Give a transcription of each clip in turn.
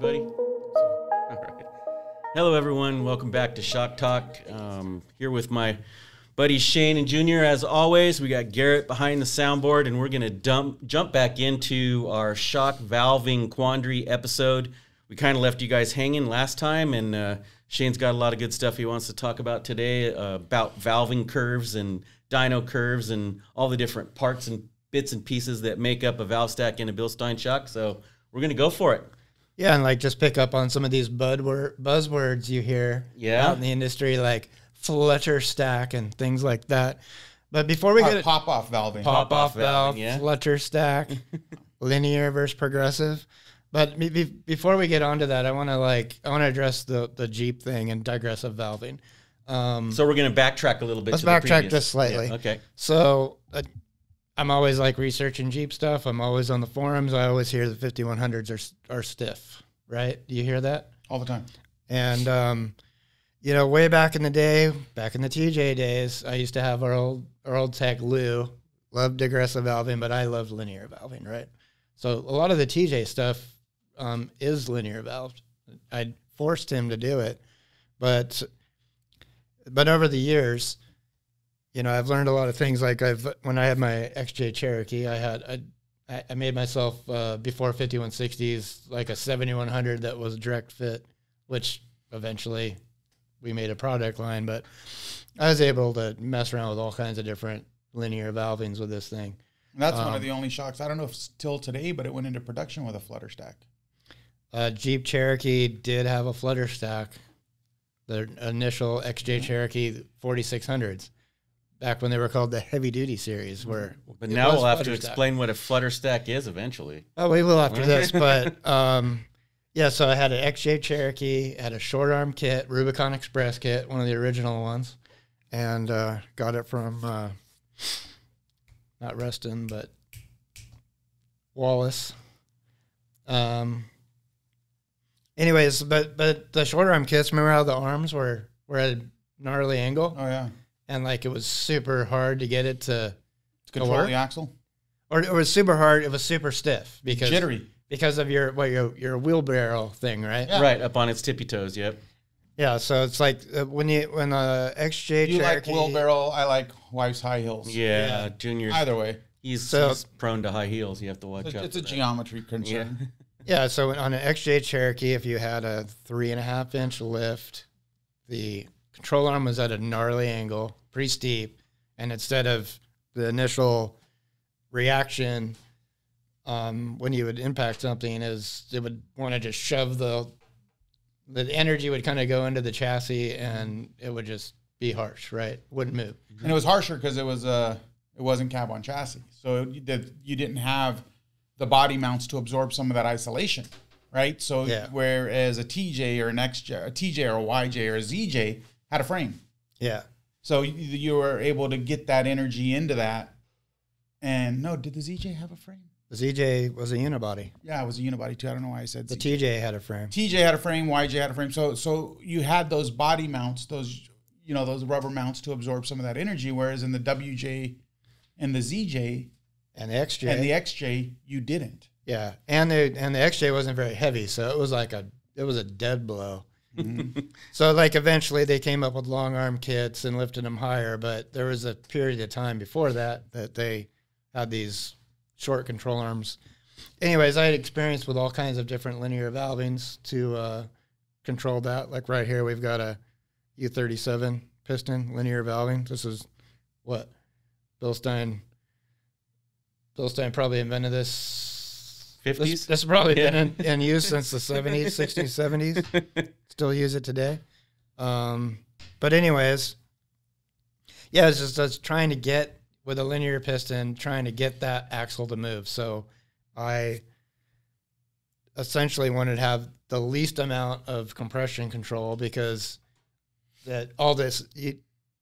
buddy? All right. Hello, everyone. Welcome back to Shock Talk. Here with my buddies Shane and Junior. As always, we got Garrett behind the soundboard, and we're going to jump back into our shock valving quandary episode. We kind of left you guys hanging last time, and Shane's got a lot of good stuff he wants to talk about today about valving curves and dyno curves and all the different parts and bits and pieces that make up a valve stack in a BILSTEIN shock. So we're going to go for it. Yeah, and like just pick up on some of these buzzwords you hear out in the industry, like flutter stack and things like that. But before we get pop-off valving. Pop-off valve, flutter stack, linear versus progressive. But before we get onto that, I want to address the Jeep thing and digressive valving. So we're going to backtrack a little bit. Let's backtrack just slightly. Yeah, okay. So I'm always like researching Jeep stuff. I'm always on the forums. I always hear the 5100s are stiff, right? Do you hear that? All the time. And, you know, way back in the day, back in the TJ days, I used to have our old tech Lou, loved digressive valving, but I loved linear valving, right? So a lot of the TJ stuff is linear valved. I forced him to do it, but over the years, you know, I've learned a lot of things. Like when I had my XJ Cherokee, I made myself before 5160s like a 7100 that was direct fit, which eventually we made a product line. But I was able to mess around with all kinds of different linear valvings with this thing. And that's one of the only shocks. I don't know if still today, but it went into production with a flutter stack. Jeep Cherokee did have a flutter stack. The initial XJ Cherokee 4600s. Back when they were called the heavy-duty series. But now we'll have to explain what a flutter stack is eventually. Oh, we will after this. But, yeah, so I had an XJ Cherokee, had a short-arm kit, Rubicon Express kit, one of the original ones, and got it from, not Reston, but Wallace. Anyways, but the short-arm kits, remember how the arms were at a gnarly angle? Oh, yeah. And like it was super hard to get it to control the axle, or it was super hard. It was super stiff because jittery because of your wheelbarrow thing, right? Yeah. Right up on its tippy toes. Yep. Yeah. So it's like when XJ you Cherokee, like wheelbarrow, I like wife's high heels. Yeah. Junior's either way. He's prone to high heels. You have to watch out. It's a geometry concern. Yeah. So on an XJ Cherokee, if you had a 3.5-inch lift, the control arm was at a gnarly angle, pretty steep, and instead of the initial reaction when you would impact something, is it would want to just shove the energy would kind of go into the chassis, and it would just be harsh, right? Wouldn't move. And it was harsher because it wasn't cab on chassis, so you didn't have the body mounts to absorb some of that isolation, right? So whereas a TJ or a TJ or a YJ or a ZJ had a frame. Yeah. So you were able to get that energy into that. And no, did the ZJ have a frame? The ZJ was a unibody. Yeah, it was a unibody too. I don't know why I said the ZJ. TJ had a frame. TJ had a frame, YJ had a frame. So you had those body mounts, those rubber mounts to absorb some of that energy, whereas in the WJ and the ZJ and the XJ you didn't. Yeah. And the XJ wasn't very heavy, so it was a dead blow. Mm-hmm. So like eventually they came up with long arm kits and lifted them higher, but there was a period of time before that they had these short control arms. Anyways, I had experience with all kinds of different linear valvings to control that. Like right here, we've got a U37 piston linear valving. This is what BILSTEIN probably invented this. 50s? This has probably been in use since the 70s, 60s, 70s. Still use it today. But anyways, yeah, it's just trying to get, with a linear piston, trying to get that axle to move. So I essentially wanted to have the least amount of compression control because that all this...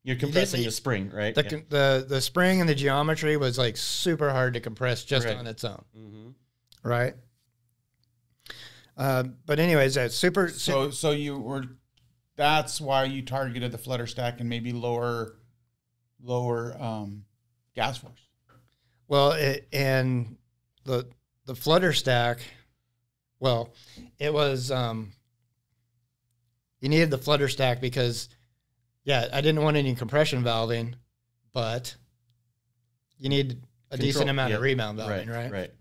You're compressing the spring, right? The spring and the geometry was like super hard to compress just on its own. Mm-hmm. Right. But anyways, that's super. So you were. That's why you targeted the flutter stack and maybe lower gas force. Well, and the flutter stack Well, it was you needed the flutter stack because, yeah, I didn't want any compression valving, but you need a decent amount of rebound valving, right? Right.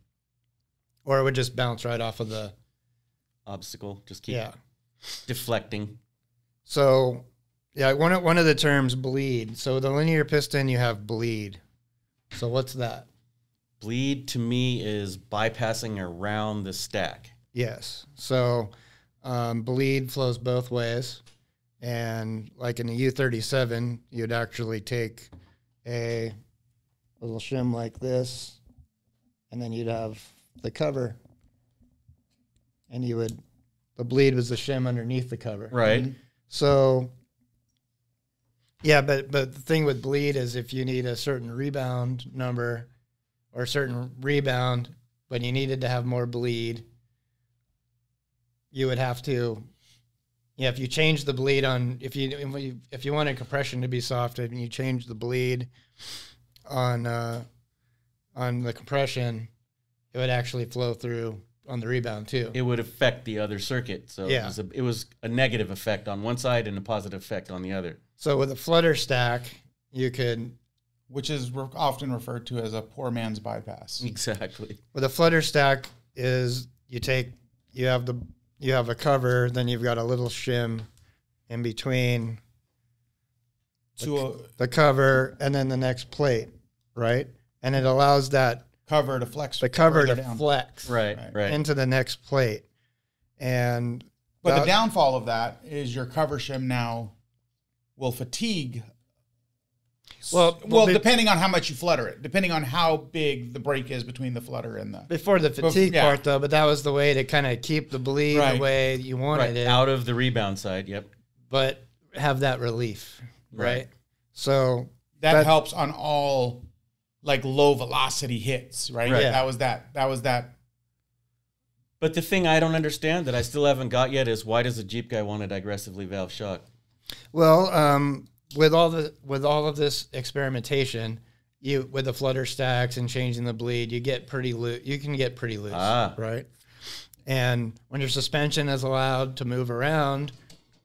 Or it would just bounce right off of the obstacle. Just keep deflecting. So, yeah, one of the terms, bleed. So the linear piston, you have bleed. So what's that? Bleed to me is bypassing around the stack. Yes. So bleed flows both ways. And like in the U37, you'd actually take a little shim like this, and then you'd have the cover. And the bleed was the shim underneath the cover. Right. Mm-hmm. So, yeah, but the thing with bleed is if you need a certain rebound number or a certain rebound, but you needed to have more bleed, you would have to, if you change the bleed if you wanted compression to be soft and you change the bleed on the compression, it would actually flow through on the rebound too. It would affect the other circuit. So it was a negative effect on one side and a positive effect on the other. So with a flutter stack, you could... Which is often referred to as a poor man's bypass. Exactly. With a flutter stack is you have a cover, then you've got a little shim in between the cover and then the next plate, right? And it allows that cover to flex. The cover to flex right into the next plate. And the downfall of that is your cover shim now will fatigue. Well, depending on how much you flutter it, depending on how big the break is between the flutter and the... Before the fatigue part, though, but that was the way to kind of keep the bleed the way you wanted it. Out of the rebound side, yep. But have that relief, right? So... That helps on all... like low velocity hits, right? Right. Yeah. That was that. But the thing I don't understand that I still haven't got yet is why does a Jeep guy want a digressively valve shock? Well, with all of this experimentation, with the flutter stacks and changing the bleed, you get pretty loose. You can get pretty loose, right? And when your suspension is allowed to move around,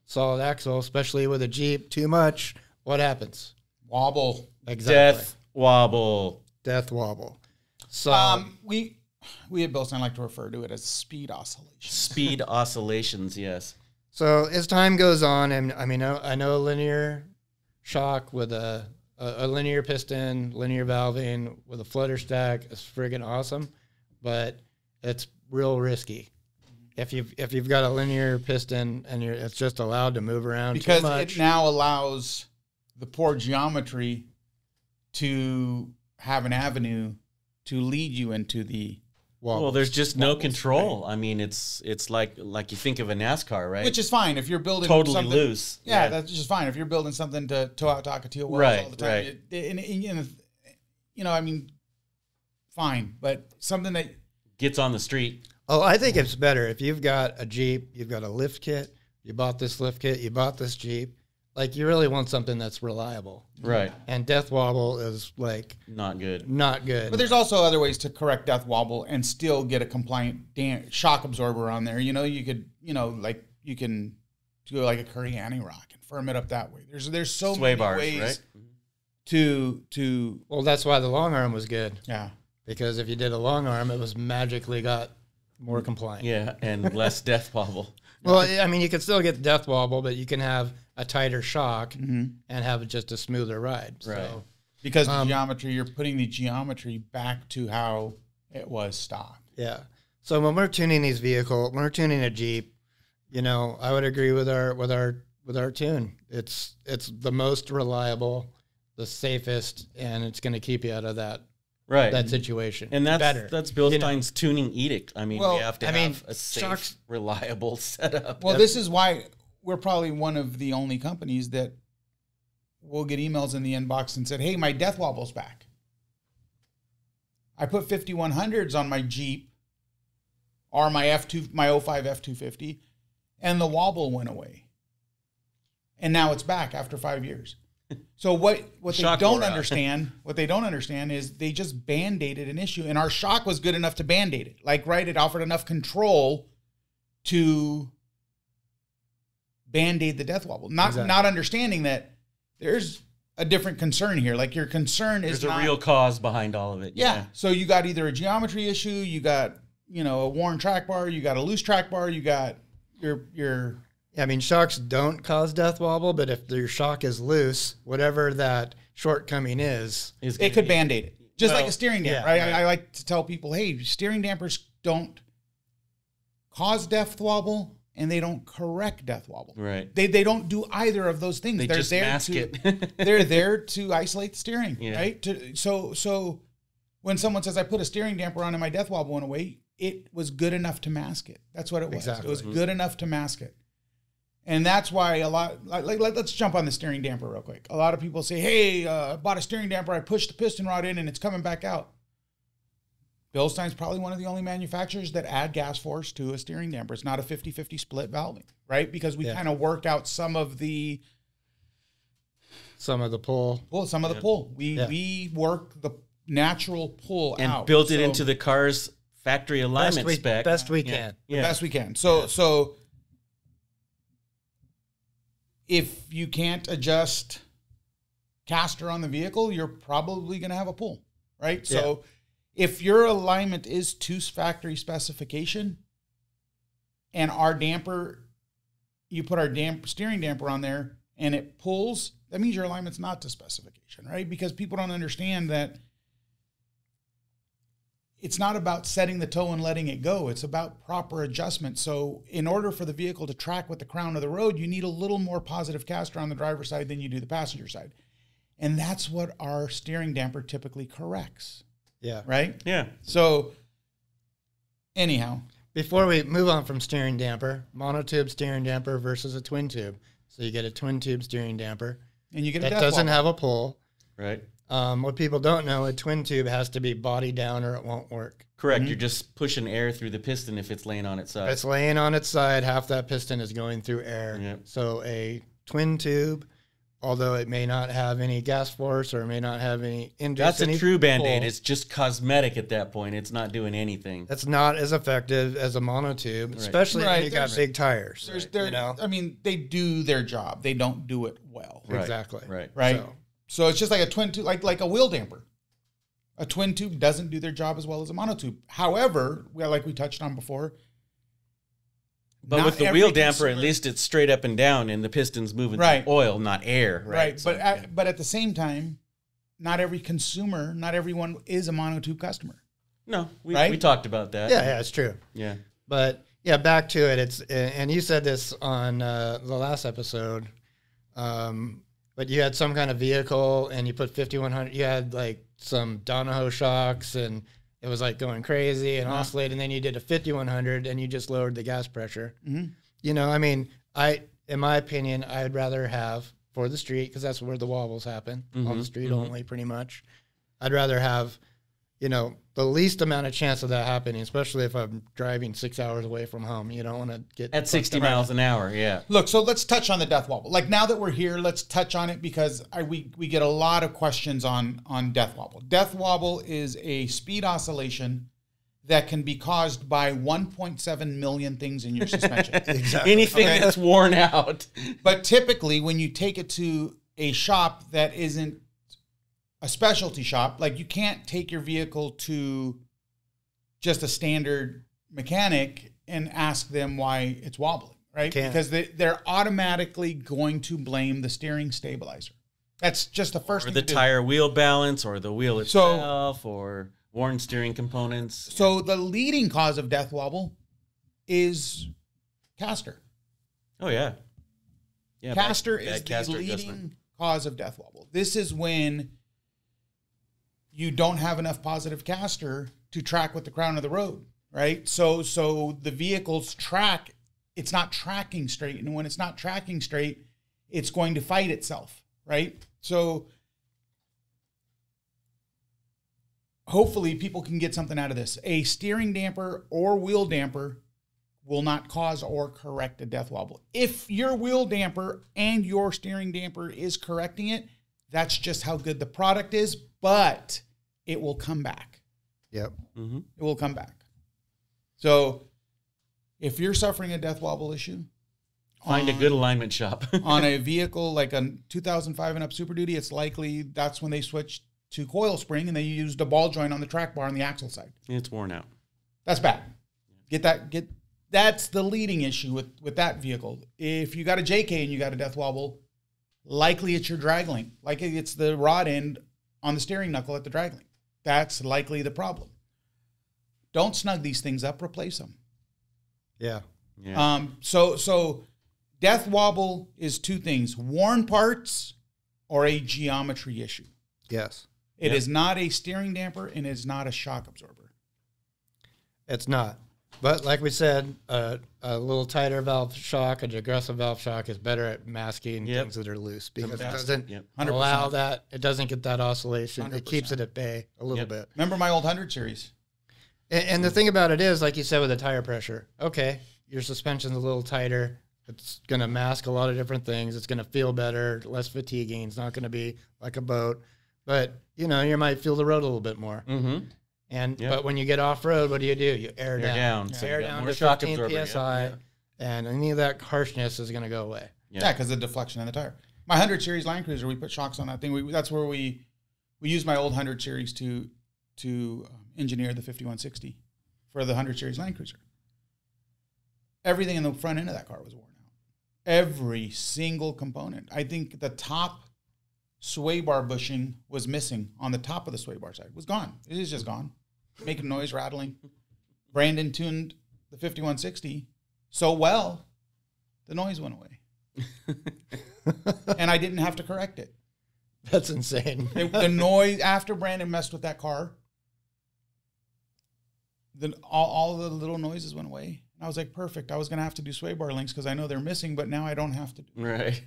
solid axle, especially with a Jeep, too much, what happens? Wobble. Exactly. Death wobble. So we at BILSTEIN like to refer to it as speed oscillations. Speed oscillations, yes. So as time goes on, and I mean, I know a linear shock with a linear piston, linear valving with a flutter stack is friggin' awesome, but it's real risky. If you've got a linear piston and it's just allowed to move around because too much, it now allows the poor geometry to have an avenue to lead you into the wobbles. Well, there's just no control. I mean, it's like you think of a NASCAR, right? Which is fine if you're building totally something loose. Yeah, that's just fine if you're building something to tow out Takatiwa wells all the time. Right. I mean, fine, but something that gets on the street. Oh, I think it's better if you've got a Jeep, you've got a lift kit, you bought this lift kit, you bought this Jeep. Like, you really want something that's reliable. Right. And death wobble is, like... Not good. Not good. But there's also other ways to correct death wobble and still get a compliant shock absorber on there. You could, you can do like a Kuriani rock and firm it up that way. There's so sway many bars, ways right? to... Well, that's why the long arm was good. Yeah. Because if you did a long arm, it was magically got more compliant. Yeah, and less death wobble. Well, I mean, you can still get death wobble, but you can have a tighter shock and have just a smoother ride. Right. So, because the geometry, you're putting the geometry back to how it was stock. Yeah. So when we're tuning these vehicles, when we're tuning a Jeep, I would agree with our tune. It's the most reliable, the safest, and it's going to keep you out of that situation. And that's better. That's BILSTEIN's tuning edict. I mean, we have to have a safe, reliable setup. Well, this is why we're probably one of the only companies that will get emails in the inbox and said, hey, my death wobble's back. I put 5100s on my Jeep or my 05 F250, and the wobble went away. And now it's back after 5 years. So what they don't understand is they just band-aided an issue, and our shock was good enough to band-aid it. It offered enough control to Band-Aid the death wobble. Not understanding that there's a different concern here. Like your concern is there's a real cause behind all of it. Yeah. So you got either a geometry issue, you got, you know, a worn track bar, you got a loose track bar, you got your Yeah, I mean, shocks don't cause death wobble, but if your shock is loose, whatever that shortcoming is it could Band-Aid it. Just like a steering damper. Yeah, I like to tell people, hey, steering dampers don't cause death wobble and they don't correct death wobble. Right. They don't do either of those things. They're just there mask it. They're there to isolate the steering, yeah. right? So when someone says I put a steering damper on and my death wobble went away, it was good enough to mask it. That's what it was. Exactly. It was good enough to mask it. And that's why a lot, like let's jump on the steering damper real quick. A lot of people say, hey, I bought a steering damper, I pushed the piston rod in and it's coming back out. Bilstein's probably one of the only manufacturers that add gas force to a steering damper. It's not a 50-50 split valving, right? Because we kind of work out some of the pull. Well, some of the pull. We work the natural pull and out. built it into the car's factory alignment spec. Best we can. The best we can. So if you can't adjust caster on the vehicle, you're probably going to have a pull, right? So if your alignment is to factory specification and our damper, you put our steering damper on there and it pulls, that means your alignment's not to specification, right? Because people don't understand that it's not about setting the toe and letting it go. It's about proper adjustment. So in order for the vehicle to track with the crown of the road, you need a little more positive caster on the driver's side than you do the passenger side. And that's what our steering damper typically corrects. Yeah. Right? Yeah. So anyhow. Before we move on from steering damper, monotube steering damper versus a twin tube. So you get a twin tube steering damper. And you get a that doesn't have a pull. Right. What people don't know, a twin tube has to be body down or it won't work. Correct. Mm-hmm. You're just pushing air through the piston if it's laying on its side. If it's laying on its side, half that piston is going through air. Yep. So a twin tube, although it may not have any gas force or it may not have any That's a true Band-Aid. It's just cosmetic at that point. It's not doing anything. That's not as effective as a monotube, especially when you got big tires. You know? I mean, they do their job. They don't do it well. Right. Exactly. Right. So it's just like a twin tube, like a wheel damper. A twin tube doesn't do their job as well as a monotube. However, like we touched on before, but with the wheel damper, at least it's straight up and down, and the piston's moving through oil, not air. Right. So, but at the same time, not every consumer, not everyone is a monotube customer. No, we talked about that. Yeah, it's true. Yeah, but back to it. It's and you said this on the last episode. But you had some kind of vehicle and you put 5100. You had like some Donahoe shocks and it was like going crazy and oscillating. And then you did a 5100 and you just lowered the gas pressure. Mm-hmm. You know, I mean, in my opinion, I'd rather have for the street, because that's where the wobbles happen, on the street only, pretty much. I'd rather have, you know, the least amount of chance of that happening, especially if I'm driving 6 hours away from home. You don't want to get at 60 miles an hour. Yeah. Look, so let's touch on the death wobble. Like now that we're here, let's touch on it because we get a lot of questions on death wobble. Death wobble is a speed oscillation that can be caused by 1.7 million things in your suspension. Exactly. Anything that's worn out. But typically, when you take it to a shop that isn't a specialty shop, like you can't take your vehicle to just a standard mechanic and ask them why it's wobbling, right? Because they're automatically going to blame the steering stabilizer. That's just the first thing. Or the tire wheel balance, or the wheel itself, or worn steering components. So the leading cause of death wobble is caster. Oh, yeah. Yeah, caster is the leading cause of death wobble. This is when you don't have enough positive caster to track with the crown of the road, right? So the vehicle's track, it's not tracking straight. And when it's not tracking straight, it's going to fight itself, right? So hopefully people can get something out of this. A steering damper or wheel damper will not cause or correct a death wobble. If your wheel damper and your steering damper is correcting it, that's just how good the product is, but it will come back. Yep. Mm-hmm. It will come back. So If you're suffering a death wobble issue, find a good alignment shop. On a vehicle like a 2005 and up Super Duty, it's likely that's when they switched to coil spring and they used a ball joint on the track bar on the axle side. It's worn out. That's bad. That's the leading issue with that vehicle. If you got a JK and you got a death wobble, likely it's your drag link. Likely it's the rod end on the steering knuckle at the drag link. That's likely the problem. Don't snug these things up, replace them. Yeah. So death wobble is two things: worn parts or a geometry issue. Yes. It is not a steering damper and it's not a shock absorber. It's not. But like we said, a little tighter valve shock, a digressive valve shock is better at masking things that are loose because it doesn't allow that. It doesn't get that oscillation. 100%. It keeps it at bay a little bit. Remember my old 100 series? And the thing about it is, like you said, with the tire pressure, okay, your suspension's a little tighter. It's going to mask a lot of different things. It's going to feel better, less fatiguing. It's not going to be like a boat. But, you might feel the road a little bit more. Mm-hmm. But when you get off-road, what do? You air down. So air down to 15 PSI, and any of that harshness is going to go away. Yeah, because of the deflection in the tire. My 100 series Land Cruiser, we put shocks on that thing. That's where we used my old 100 series to engineer the 5160 for the 100 series Land Cruiser. Everything in the front end of that car was worn out. Every single component. I think the top sway bar bushing was missing on the top of the sway bar side. It was gone. It is just gone. Making noise, rattling. Brandon tuned the 5160 so well, the noise went away. And I didn't have to correct it. That's insane. The noise, after Brandon messed with that car, all the little noises went away. And I was like, perfect. I was going to have to do sway bar links because I know they're missing, but now I don't have to. Right.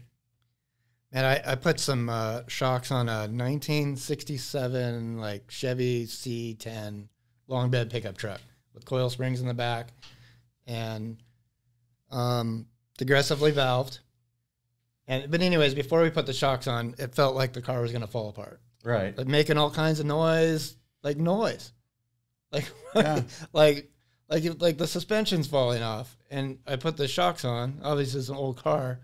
And I put some shocks on a 1967 like Chevy C10 long bed pickup truck with coil springs in the back and digressively valved. But anyways, before we put the shocks on, it felt like the car was going to fall apart. Right. Like making all kinds of noise. Like Yeah. like the suspension's falling off. And I put the shocks on. Obviously, it's an old car.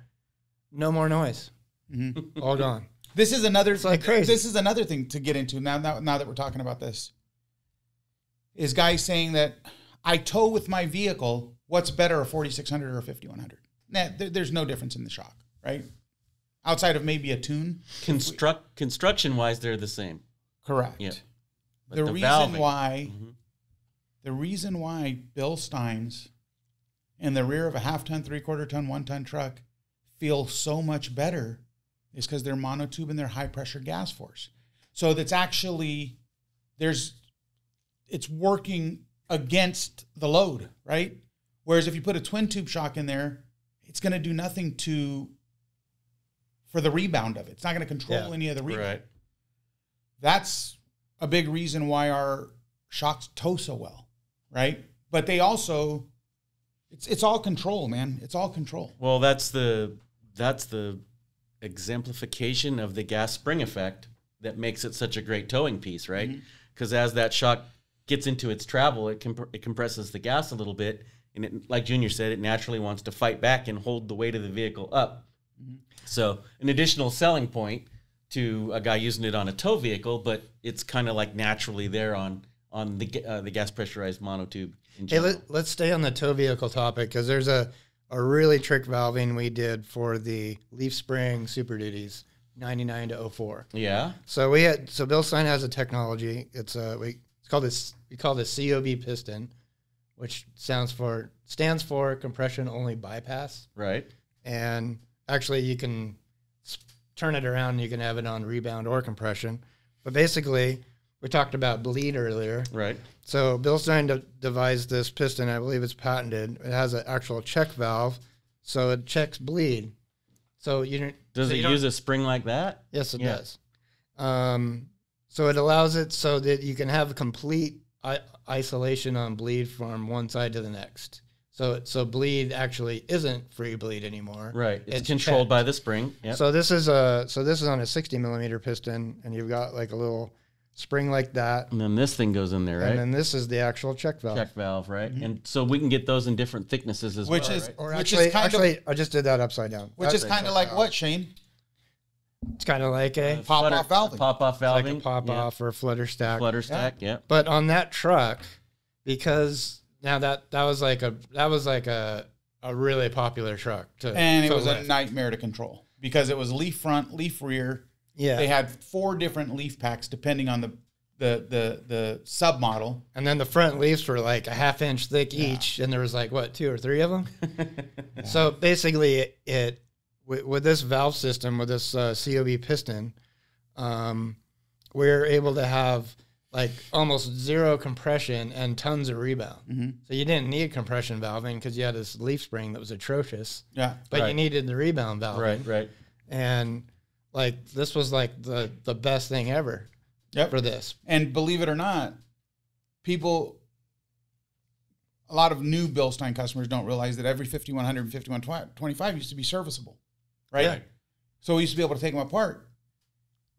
No more noise. Mm-hmm. All gone. This is another. It's like crazy. This is another thing to get into now that we're talking about this. Is guys saying that I tow with my vehicle? What's better, a 4600 or a 5100? Nah, there's no difference in the shock, right? Outside of maybe a tune. Construction wise, they're the same. Correct. Yeah. The reason why BILSTEINs in the rear of a half-ton, three-quarter-ton, one-ton truck feel so much better is because they're monotube and they're high-pressure gas force. So that's actually, it's working against the load, right? Whereas if you put a twin-tube shock in there, it's going to do nothing for the rebound of it. It's not going to control any of the rebound. Right. That's a big reason why our shocks tow so well, right? But they also, it's all control, man. It's all control. Well, that's the exemplification of the gas spring effect that makes it such a great towing piece, right? Because as that shock gets into its travel, it compresses the gas a little bit, and it, like Junior said, it naturally wants to fight back and hold the weight of the vehicle up. So an additional selling point to a guy using it on a tow vehicle, but it's kind of like naturally there on the gas pressurized monotube. Hey, let's stay on the tow vehicle topic because there's a really trick valving we did for the Leaf Spring Super Duties 99 to 04. Yeah. So BILSTEIN has a technology. We call this COB piston, which stands for compression only bypass. Right. And actually you can turn it around and you can have it on rebound or compression. But basically, we talked about bleed earlier. Right. So BILSTEIN devised this piston. I believe it's patented. It has an actual check valve, so it checks bleed. So you don't. Does it use a spring like that? Yes, it does. So it allows it so that you can have complete isolation on bleed from one side to the next. So bleed actually isn't free bleed anymore. Right. It's controlled by the spring. Yep. So this is on a 60 millimeter piston, and you've got like a little spring like that. And then this thing goes in there, right? And then this is the actual check valve. Check valve, right? And so we can get those in different thicknesses as well, right? Or actually, I just did that upside down. Which is kind of like what, Shane? It's kind of like a pop-off valving. Pop-off valving. Like a pop-off or flutter stack. Flutter stack, yeah. But on that truck, because now that was like a really popular truck and it was a nightmare to control because it was leaf front, leaf rear. Yeah. They had 4 different leaf packs depending on the sub model. And then the front leaves were like a 1/2 inch thick each, and there was like 2 or 3 of them. So basically it with this valve system, with this COB piston, we're able to have like almost 0 compression and tons of rebound. So you didn't need compression valving because you had this leaf spring that was atrocious. Yeah. But you needed the rebound valving. Right. And like this was like the best thing ever for this. And believe it or not, a lot of new BILSTEIN customers don't realize that every 5100 and 5125 used to be serviceable, right? Yeah. So we used to be able to take them apart.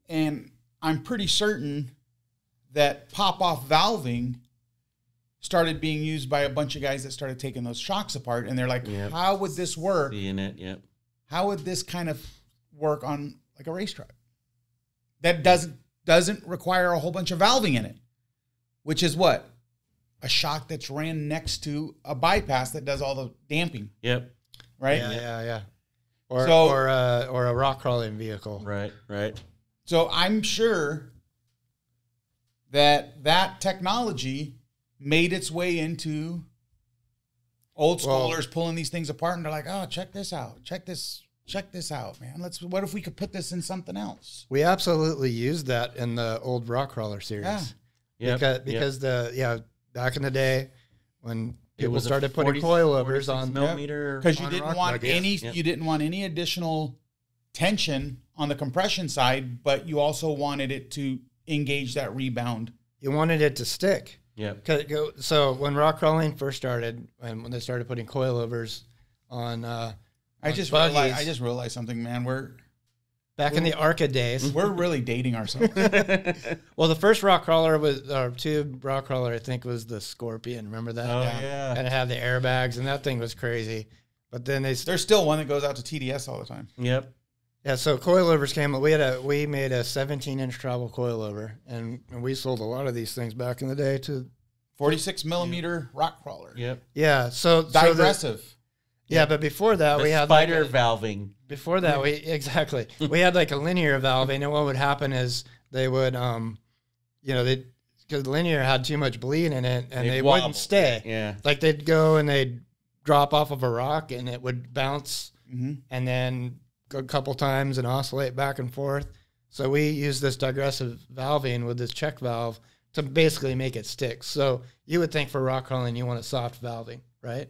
And I'm pretty certain that pop-off valving started being used by a bunch of guys that started taking those shocks apart. And they're like, how would this work? Seeing it, yep. How would this kind of work on like a race truck that doesn't require a whole bunch of valving in it, which is what? A shock that's ran next to a bypass that does all the damping. Yep. Right? Yeah. Or a rock crawling vehicle. Right. So I'm sure that technology made its way into old schoolers pulling these things apart, and they're like, oh, check this out. Check this out, man. What if we could put this in something else? We absolutely used that in the old rock crawler series. Yeah. Because back in the day when people started putting coilovers on millimeter, because you didn't want any additional tension on the compression side, but you also wanted it to engage that rebound. You wanted it to stick. Yeah. So when rock crawling first started, and when they started putting coilovers on, I just realized something, man. Back in the ARCA days, we're really dating ourselves. Well, the first rock crawler tube rock crawler, I think, was the Scorpion. Remember that? Oh yeah. And it had the airbags, and that thing was crazy. But then there's still one that goes out to TDS all the time. Yep. Yeah, so coilovers came. We made a 17-inch travel coilover, and we sold a lot of these things back in the day to 46 millimeter rock crawler. Yep. Yeah, so digressive. But before that we had spider valving. Before that we had like a linear valving, and what would happen is they would because linear had too much bleed in it, and they wouldn't stay. Yeah, like they'd go and they'd drop off of a rock, and it would bounce, and then a couple times and oscillate back and forth. So we use this digressive valving with this check valve to basically make it stick. So you would think for rock crawling you want a soft valving, right?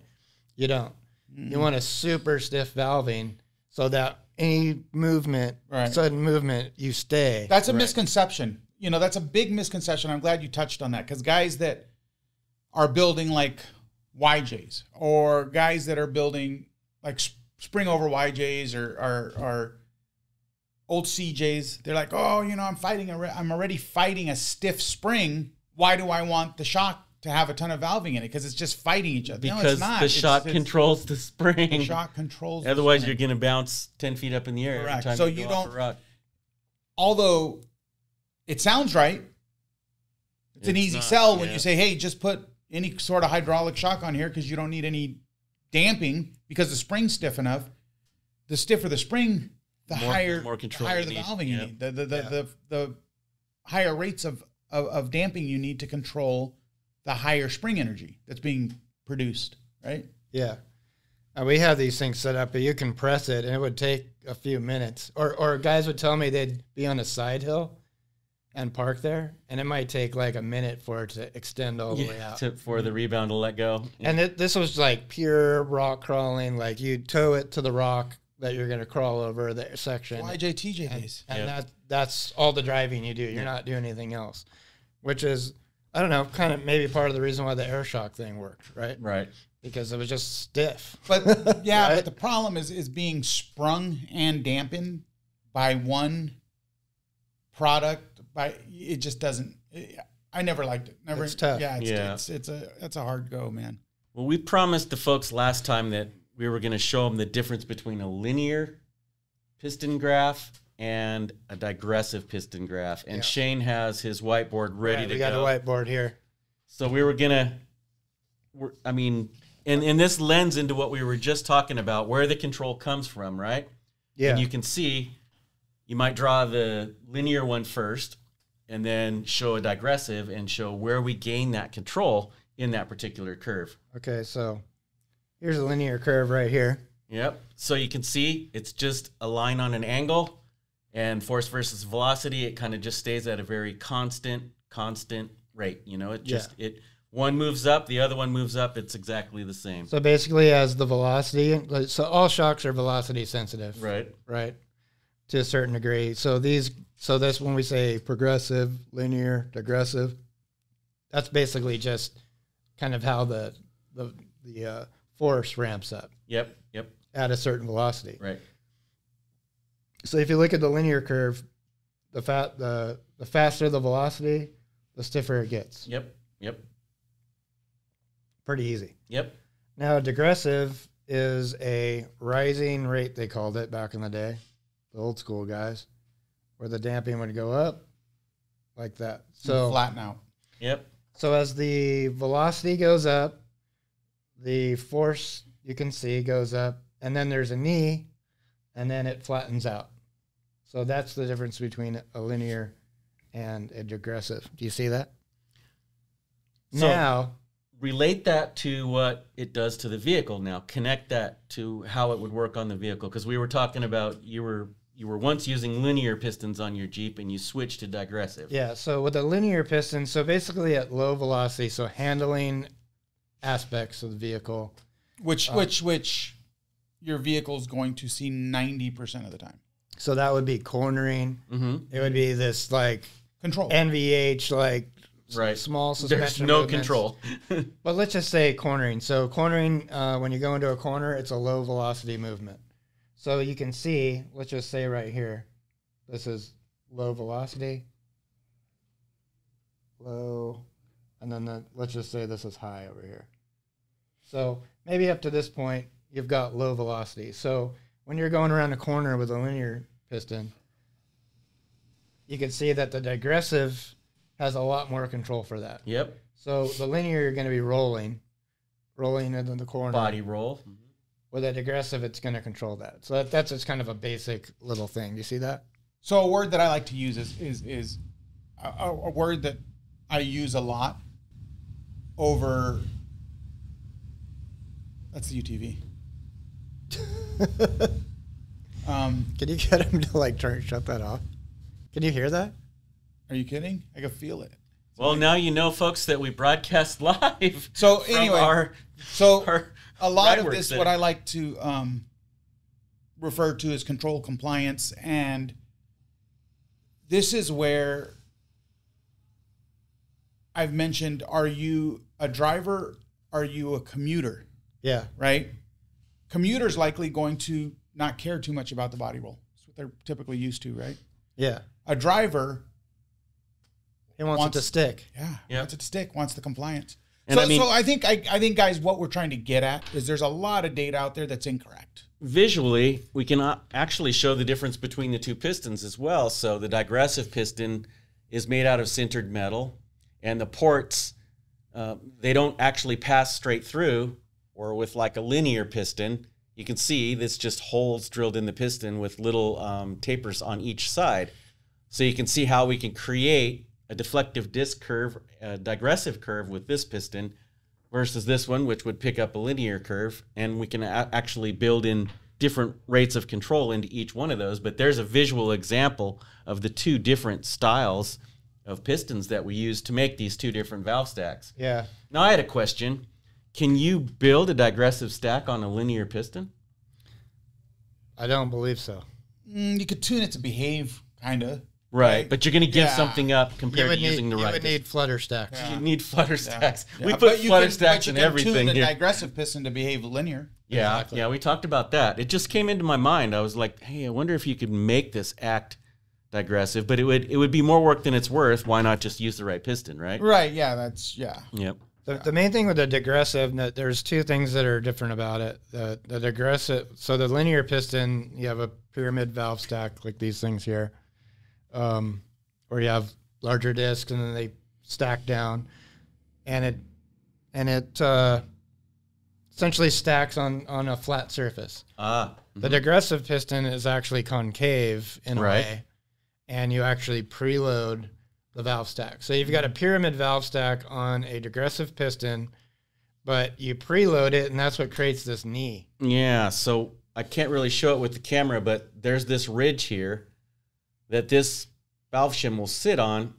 You don't. You want a super stiff valving so that any movement, sudden movement, you stay. That's a misconception. That's a big misconception. I'm glad you touched on that, because guys that are building like YJs, or guys that are building like spring over YJs or old CJs, they're like, oh, I'm already fighting a stiff spring. Why do I want the shock to have a ton of valving in it? Because it's just fighting each other. Because no, it's not. The shock controls the spring. The shock controls. Otherwise, you're going to bounce 10 feet up in the air. Correct. Every time so you don't. Off a rock. Although it sounds right, it's an easy sell when you say, hey, just put any sort of hydraulic shock on here because you don't need any damping because the spring's stiff enough. The stiffer the spring, the higher the valving you need. The higher rates of damping you need to control the higher spring energy that's being produced, right? Yeah. We have these things set up, but you can press it, and it would take a few minutes. Or guys would tell me they'd be on a side hill and park there, and it might take like a minute for it to extend all the way out. For the rebound to let go. Yeah. And this was like pure rock crawling. Like you tow it to the rock that you're going to crawl over the section. YJ, TJ days. And that's all the driving you do. You're not doing anything else, which is, I don't know, kind of maybe part of the reason why the air shock thing worked, right? Right. Because it was just stiff. But but the problem is being sprung and dampened by one product, but it just doesn't. I never liked it. Never. It's tough. Yeah, it's a hard go, man. Well, we promised the folks last time that we were going to show them the difference between a linear piston graph and a digressive piston graph. And Shane has his whiteboard ready to go. We got a whiteboard here. So we were going to, I mean, and this lends into what we were just talking about, where the control comes from, right? Yeah. And you can see, you might draw the linear one first and then show a digressive and show where we gain that control in that particular curve. Okay, so here's a linear curve right here. Yep. So you can see it's just a line on an angle, and force versus velocity, it kind of just stays at a very constant rate. You know, it just, one moves up, the other one moves up. It's exactly the same. So basically as the velocity, so all shocks are velocity sensitive. Right. Right. To a certain degree. So that's when we say progressive, linear, digressive, that's basically just kind of how the force ramps up. Yep. At a certain velocity. Right. So if you look at the linear curve, the faster the velocity, the stiffer it gets. Yep. Pretty easy. Yep. Now, digressive is a rising rate, they called it back in the day, the old school guys, where the damping would go up like that. So flatten out. Yep. So as the velocity goes up, the force, you can see, goes up, and then there's a knee, and then it flattens out. So that's the difference between a linear and a digressive. Do you see that? So now, relate that to what it does to the vehicle now. Connect that to how it would work on the vehicle, because we were talking about you were once using linear pistons on your Jeep and you switched to digressive. Yeah, so with a linear piston, so basically at low velocity, so handling aspects of the vehicle. Which your vehicle's going to see 90% of the time. So that would be cornering. Mm-hmm. It would be this like control NVH, like right. Small suspension. There's no movements. control. But let's just say cornering. So cornering, when you go into a corner, it's a low velocity movement. So you can see, let's just say right here, this is low velocity, low, and then let's just say this is high over here. So maybe up to this point, you've got low velocity. So when you're going around a corner with a linear piston, you can see that the digressive has a lot more control for that. Yep. So the linear, you're going to be rolling into the corner. Body roll. Mm-hmm. With a digressive, it's going to control that. So that's just kind of a basic little thing. Do you see that? So a word that I like to use is a word that I use a lot over. That's the UTV. Can you get him to like shut that off? Can you hear that? Are you kidding? I can feel it. Well, now you know, folks, that we broadcast live. So anyway, a lot of this, what I like to refer to as control compliance, and this is where I've mentioned: are you a driver? Are you a commuter? Yeah. Right. Commuters likely going to not care too much about the body roll. That's what they're typically used to, right? Yeah. A driver, he wants it to stick. Yeah. Wants it to stick. Wants the compliance. And so I think, guys, what we're trying to get at is there's a lot of data out there that's incorrect. Visually, we can actually show the difference between the two pistons as well. So the digressive piston is made out of sintered metal, and the ports, they don't actually pass straight through, or with like a linear piston, you can see this just holes drilled in the piston with little tapers on each side. So you can see how we can create a deflective disc curve, a digressive curve with this piston versus this one, which would pick up a linear curve. And we can actually build in different rates of control into each one of those. But there's a visual example of the two different styles of pistons that we use to make these two different valve stacks. Yeah. Now I had a question. Can you build a digressive stack on a linear piston? I don't believe so. You could tune it to behave, kind of. Right, but you're going to give something up compared to using the right. You would need flutter stacks. You need flutter stacks. Yeah. We put flutter stacks in everything tune here. a digressive piston to behave linear. Yeah, Exactly. yeah, we talked about that. It just came into my mind. I was like, hey, I wonder if you could make this act digressive, but it would be more work than it's worth. Why not just use the right piston, right? Right. Yeah. That's Yep. The main thing with the digressive, there's two things that are different about it. The digressive, so the linear piston, you have a pyramid valve stack like these things here, or you have larger discs and then they stack down, and it essentially stacks on a flat surface. The digressive piston is actually concave in a way, and you actually preload the valve stack. So you've got a pyramid valve stack on a digressive piston, but you preload it, and that's what creates this knee. Yeah, so I can't really show it with the camera, but there's this ridge here that this valve shim will sit on,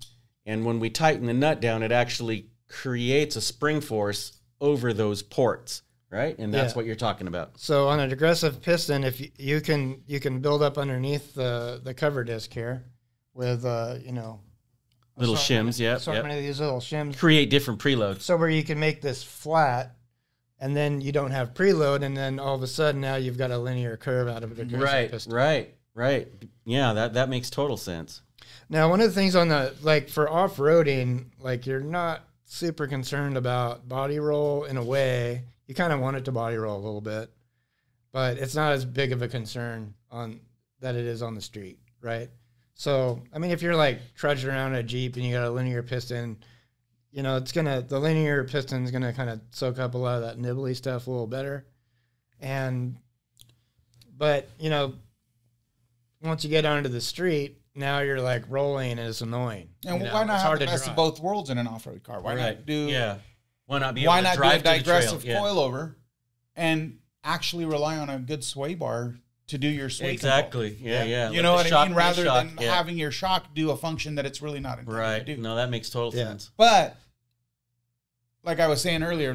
and when we tighten the nut down, it actually creates a spring force over those ports, right? And that's what you're talking about. So on a digressive piston, if you can build up underneath the cover disc here with little shims, assortment of these little shims. Create different preloads. So where you can make this flat, and then you don't have preload, and then all of a sudden now you've got a linear curve out of a digressive piston. Right. Yeah, that makes total sense. Now, one of the things on for off-roading, you're not super concerned about body roll in a way. You kind of want it to body roll a little bit, but it's not as big of a concern that it is on the street, right? So, I mean, if you're trudging around a Jeep and you got a linear piston, the linear piston's gonna kind of soak up a lot of that nibbly stuff a little better. But once you get onto the street, now you're rolling and it's annoying. And why not have the best of both worlds in an off-road car? Why not do? Yeah. Why not be able to drive do a digressive coilover and actually rely on a good sway bar to do your sway Exactly. control? Yeah. You know what I mean? Rather than having your shock do a function that it's really not intended to do. No, that makes total sense. But like I was saying earlier,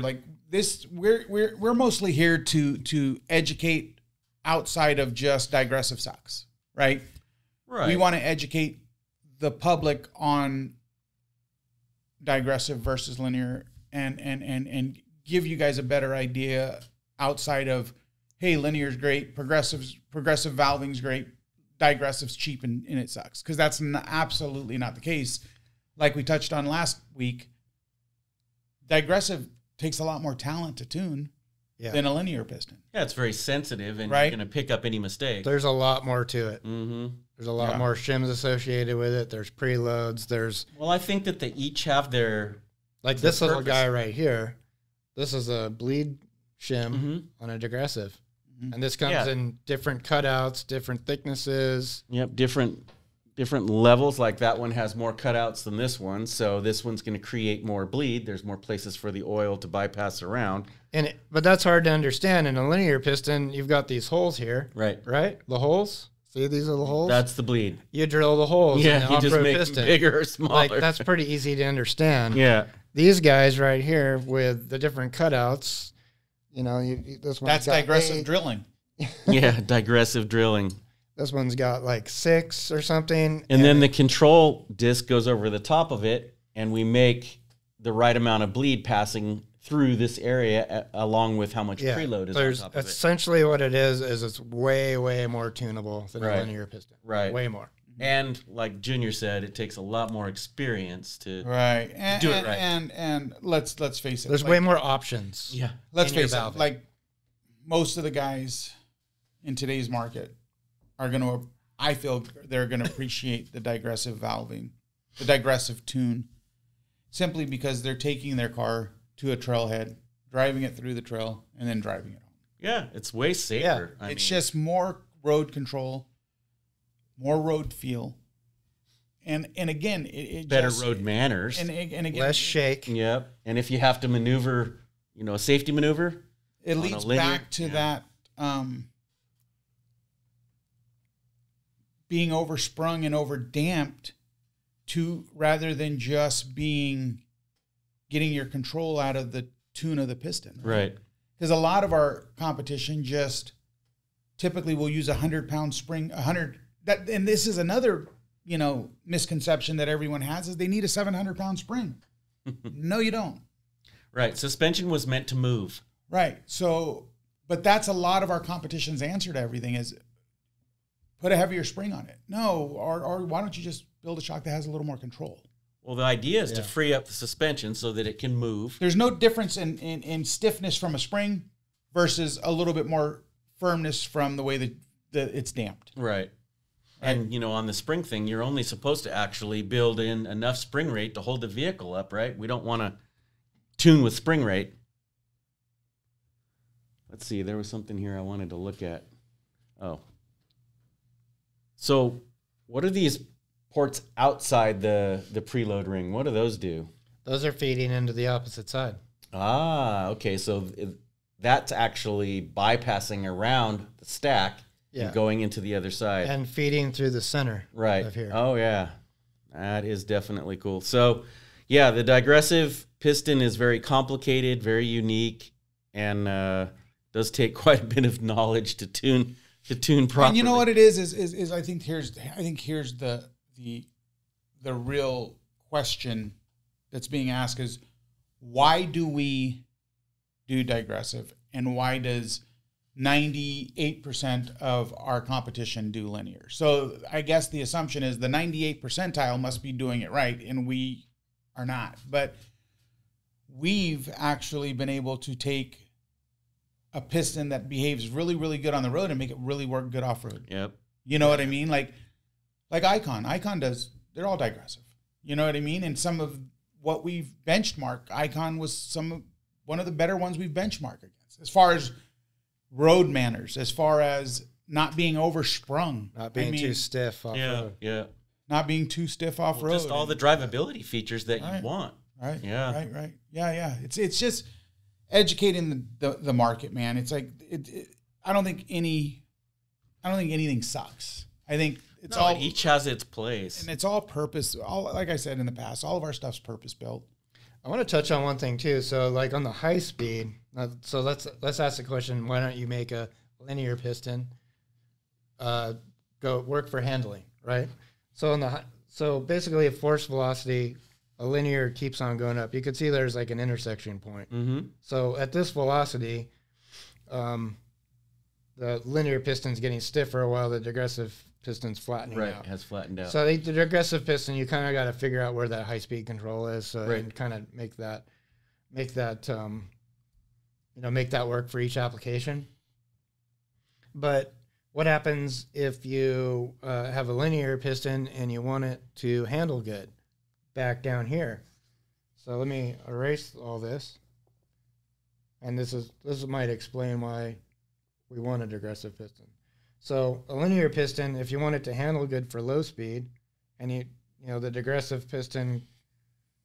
we're mostly here to educate outside of just digressive sucks, right? Right. We want to educate the public on digressive versus linear and give you guys a better idea outside of, hey, linear is great, progressive valving's great, digressive's cheap and it sucks. Because that's absolutely not the case. Like we touched on last week, digressive takes a lot more talent to tune than a linear piston. Yeah, it's very sensitive, and you're going to pick up any mistake. There's a lot more to it. Mm-hmm. There's a lot more shims associated with it. There's preloads. Well, I think that they each have their this little guy right here. This is a bleed shim on a digressive. And this comes in different cutouts, different thicknesses. Yep, different levels. Like that one has more cutouts than this one, so this one's going to create more bleed. There's more places for the oil to bypass around. But that's hard to understand. In a linear piston, you've got these holes here. Right. The holes. See these little holes? That's the bleed. You drill the holes. Yeah, in the you just make piston. them bigger or smaller. That's pretty easy to understand. Yeah. These guys right here with the different cutouts. This one. That's digressive drilling. Yeah, digressive drilling. This one's got 6 or something. And then the control disc goes over the top of it, and we make the right amount of bleed passing through this area along with how much preload is on top of it. Essentially what it is it's way, way more tunable than a linear piston. Right. Way more. And like Junior said, it takes a lot more experience to do it right. And let's face it. There's way more options. Yeah. Let's face it. Most of the guys in today's market I feel they're going to appreciate the digressive valving, the digressive tune, simply because they're taking their car to a trailhead, driving it through the trail, and then driving it home. Yeah, it's way safer. Yeah. It's just more road control, more road feel, and again, it better road manners, and again, less shake. Yep. And if you have to maneuver, a safety maneuver, it leads back to that being oversprung and overdamped rather than just getting your control out of the tune of the piston. Right. Because a lot of our competition just typically will use 100-pound spring, and this is another, misconception that everyone has is they need a 700-pound spring. No, you don't. Right. Suspension was meant to move. Right. So, but that's a lot of our competition's answer to everything is put a heavier spring on it. No, or why don't you just build a shock that has a little more control? Well, the idea is to free up the suspension so that it can move. There's no difference in stiffness from a spring versus a little bit more firmness from the way that it's damped. Right. And, you know, on the spring thing, you're only supposed to actually build in enough spring rate to hold the vehicle up, right? We don't want to tune with spring rate. Let's see. There was something here I wanted to look at. Oh. So what are these ports outside the preload ring? What do those do? Those are feeding into the opposite side. Ah, okay. So that's actually bypassing around the stack and going into the other side. And feeding through the center of here. Oh, yeah. That is definitely cool. So, yeah, the digressive piston is very complicated, very unique, and does take quite a bit of knowledge to tune properly. And you know what it is I think here's the real question that's being asked is, why do we do digressive, and why does 98% of our competition do linear? So I guess the assumption is the 98th percentile must be doing it right, and we are not. But we've actually been able to take a piston that behaves really, really good on the road and make it really work good off road. Yep. You know what I mean? Like Icon does, they're all digressive. You know what I mean? And some of what we've benchmarked, Icon was one of the better ones we've benchmarked against, as far as road manners, as far as not being oversprung, not being too stiff off road. Yeah. Not being too stiff off road. Just all the drivability features that you want. Right. Yeah. Right. Yeah. It's just educating the market, man. It's like I don't think anything sucks. I think it's all each has its place, and it's all purpose. Like I said in the past, all of our stuff's purpose built. I want to touch on one thing too. So, like on the high speed, so let's ask the question: why don't you make a linear piston go work for handling, right? So basically, a force velocity, a linear keeps on going up. You can see there's like an intersection point. Mm-hmm. So at this velocity, the linear piston's getting stiffer while the digressive piston's flattening out. Right, has flattened out. So the digressive piston, you kind of got to figure out where that high speed control is, and kind of make that work for each application. But what happens if you have a linear piston and you want it to handle good back down here? So let me erase all this, and this might explain why we want a digressive piston. So a linear piston, if you want it to handle good for low speed, and you know the digressive piston,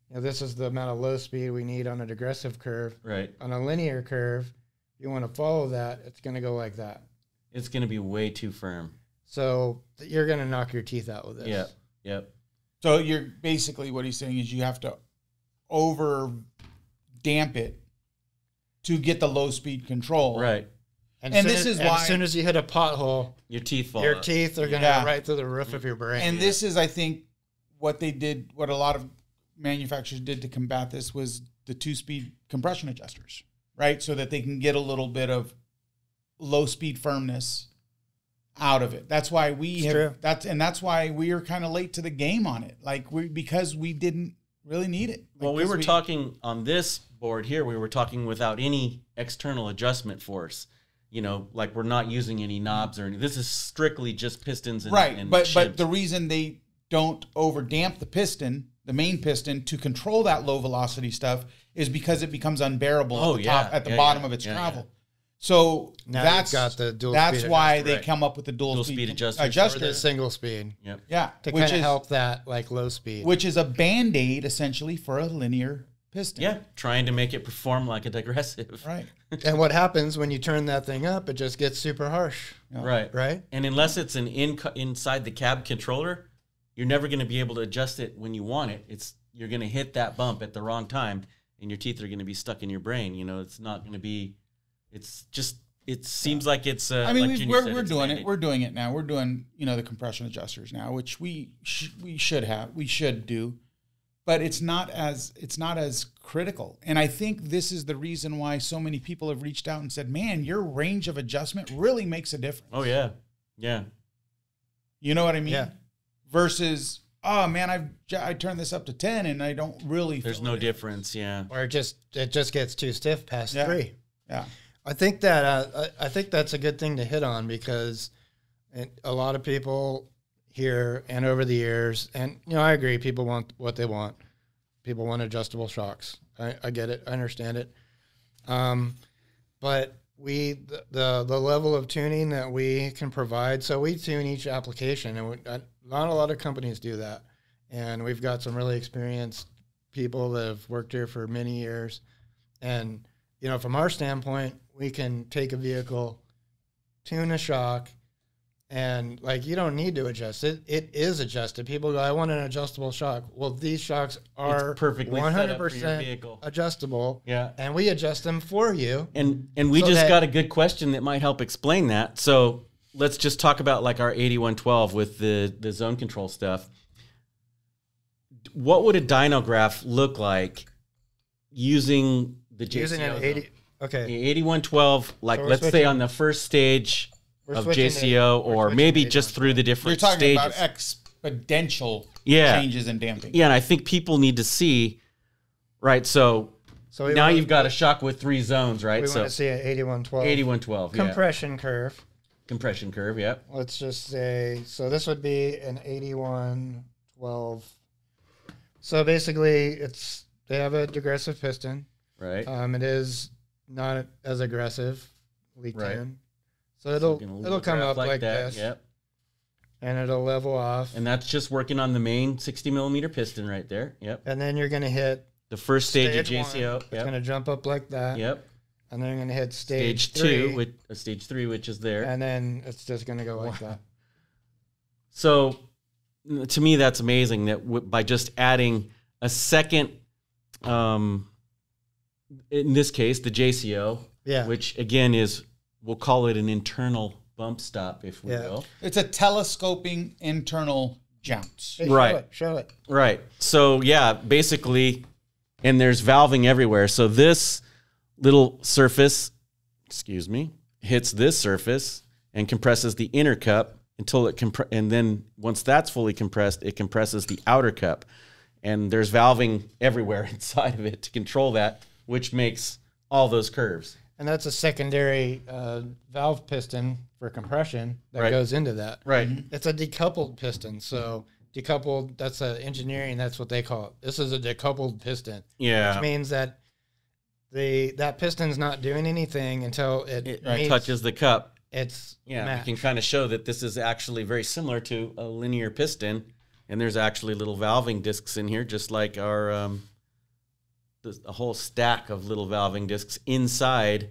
this is the amount of low speed we need on a digressive curve. Right. On a linear curve, if you want to follow that, it's going to go like that. It's going to be way too firm. So you're going to knock your teeth out with this. Yep. So you're basically, what he's saying is you have to over damp it to get the low speed control. Right. And this is why as soon as you hit a pothole, your teeth fall Your out. teeth are going to go right through the roof of your brain. And this is, I think, what a lot of manufacturers did to combat this was the 2-speed compression adjusters, right? So that they can get a little bit of low speed firmness out of it. That's why that's why we are kind of late to the game on it. Because we didn't really need it. Well, we were talking on this board here, we were talking without any external adjustment force. Like we're not using any knobs or anything. This is strictly just pistons and But the reason they don't over damp the piston, the main piston, to control that low velocity stuff is because it becomes unbearable at the bottom of its travel. Yeah. So now that's got the dual that's speed why adjuster, they come up with the dual speed adjuster or the single speed. Yep. Yeah. To kind of help that like low speed. Which is a band-aid essentially for a linear piston. Yeah. Trying to make it perform like a digressive. Right. And what happens when you turn that thing up, it just gets super harsh. Yeah. Right. And unless it's an inside the cab controller, you're never going to be able to adjust it when you want it. You're going to hit that bump at the wrong time and your teeth are going to be stuck in your brain. It's not going to be, it seems like it's. I mean, we're doing it. We're doing it now. We're doing the compression adjusters now, which we should do, but it's not as critical. And I think this is the reason why so many people have reached out and said, "Man, your range of adjustment really makes a difference." Oh yeah, yeah. You know what I mean? Yeah. Versus, oh man, I turned this up to 10 and I don't really. There's no difference. Yeah. Or it just gets too stiff past 3. Yeah. I think that's a good thing to hit on, because a lot of people here and over the years, and I agree, people want what they want. People want adjustable shocks. I get it. I understand it. But the level of tuning that we can provide, so we tune each application, and not a lot of companies do that. And we've got some really experienced people that have worked here for many years. And, from our standpoint, we can take a vehicle, tune a shock, and you don't need to adjust it. It is adjusted. People go, I want an adjustable shock. Well, these shocks are it's perfectly 100% adjustable. Yeah. And we adjust them for you. And we just got a good question that might help explain that. So let's just talk about our 8112 with the zone control stuff. What would a dyno graph look like using the JCO? Using an 80. Okay. The 8112, so let's say on the first stage of JCO, or maybe just through the different stages. You're talking about exponential changes in damping. Yeah, and I think people need to see, right? So now you've got a shock with 3 zones, right? We want to see an 8112. 8112, compression curve. Compression curve, yeah. Let's just say, so this would be an 8112. So basically, they have a digressive piston. Right. It is not as aggressive, leak 10. So it'll come up like this. Yep. And it'll level off. And that's just working on the main 60 millimeter piston right there. Yep. And then you're going to hit the first stage of JCO. Yep. It's going to jump up like that. Yep. And then you're going to hit stage 2, stage 3, which is there. And then it's just going to go like that. So to me, that's amazing that by just adding a second, in this case, the JCO, which again we'll call it an internal bump stop, if we will. It's a telescoping internal jounce. Hey, right. Show it. Right. So, basically, and there's valving everywhere. So this little surface, hits this surface and compresses the inner cup until it and then once that's fully compressed, it compresses the outer cup. And there's valving everywhere inside of it to control that, which makes all those curves. And that's a secondary valve piston for compression that goes into that. Right. It's a decoupled piston. So decoupled, that's engineering, that's what they call it. This is a decoupled piston. Yeah. Which means that that piston's not doing anything until it touches the cup. It's matched. We can kind of show that this is actually very similar to a linear piston. And there's actually little valving discs in here, just like our... a whole stack of little valving discs inside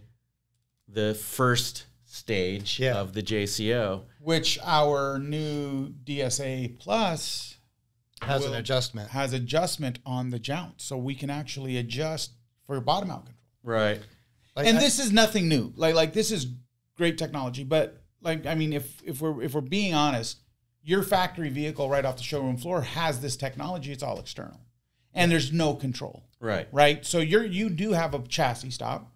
the first stage of the JCO. Which our new DSA Plus has an adjustment. Has adjustment on the jounce. So we can actually adjust for bottom out control. Right. And this is nothing new. Like this is great technology. But if we're being honest, your factory vehicle right off the showroom floor has this technology. It's all external. And there's no control. Right. Right. So you do have a chassis stop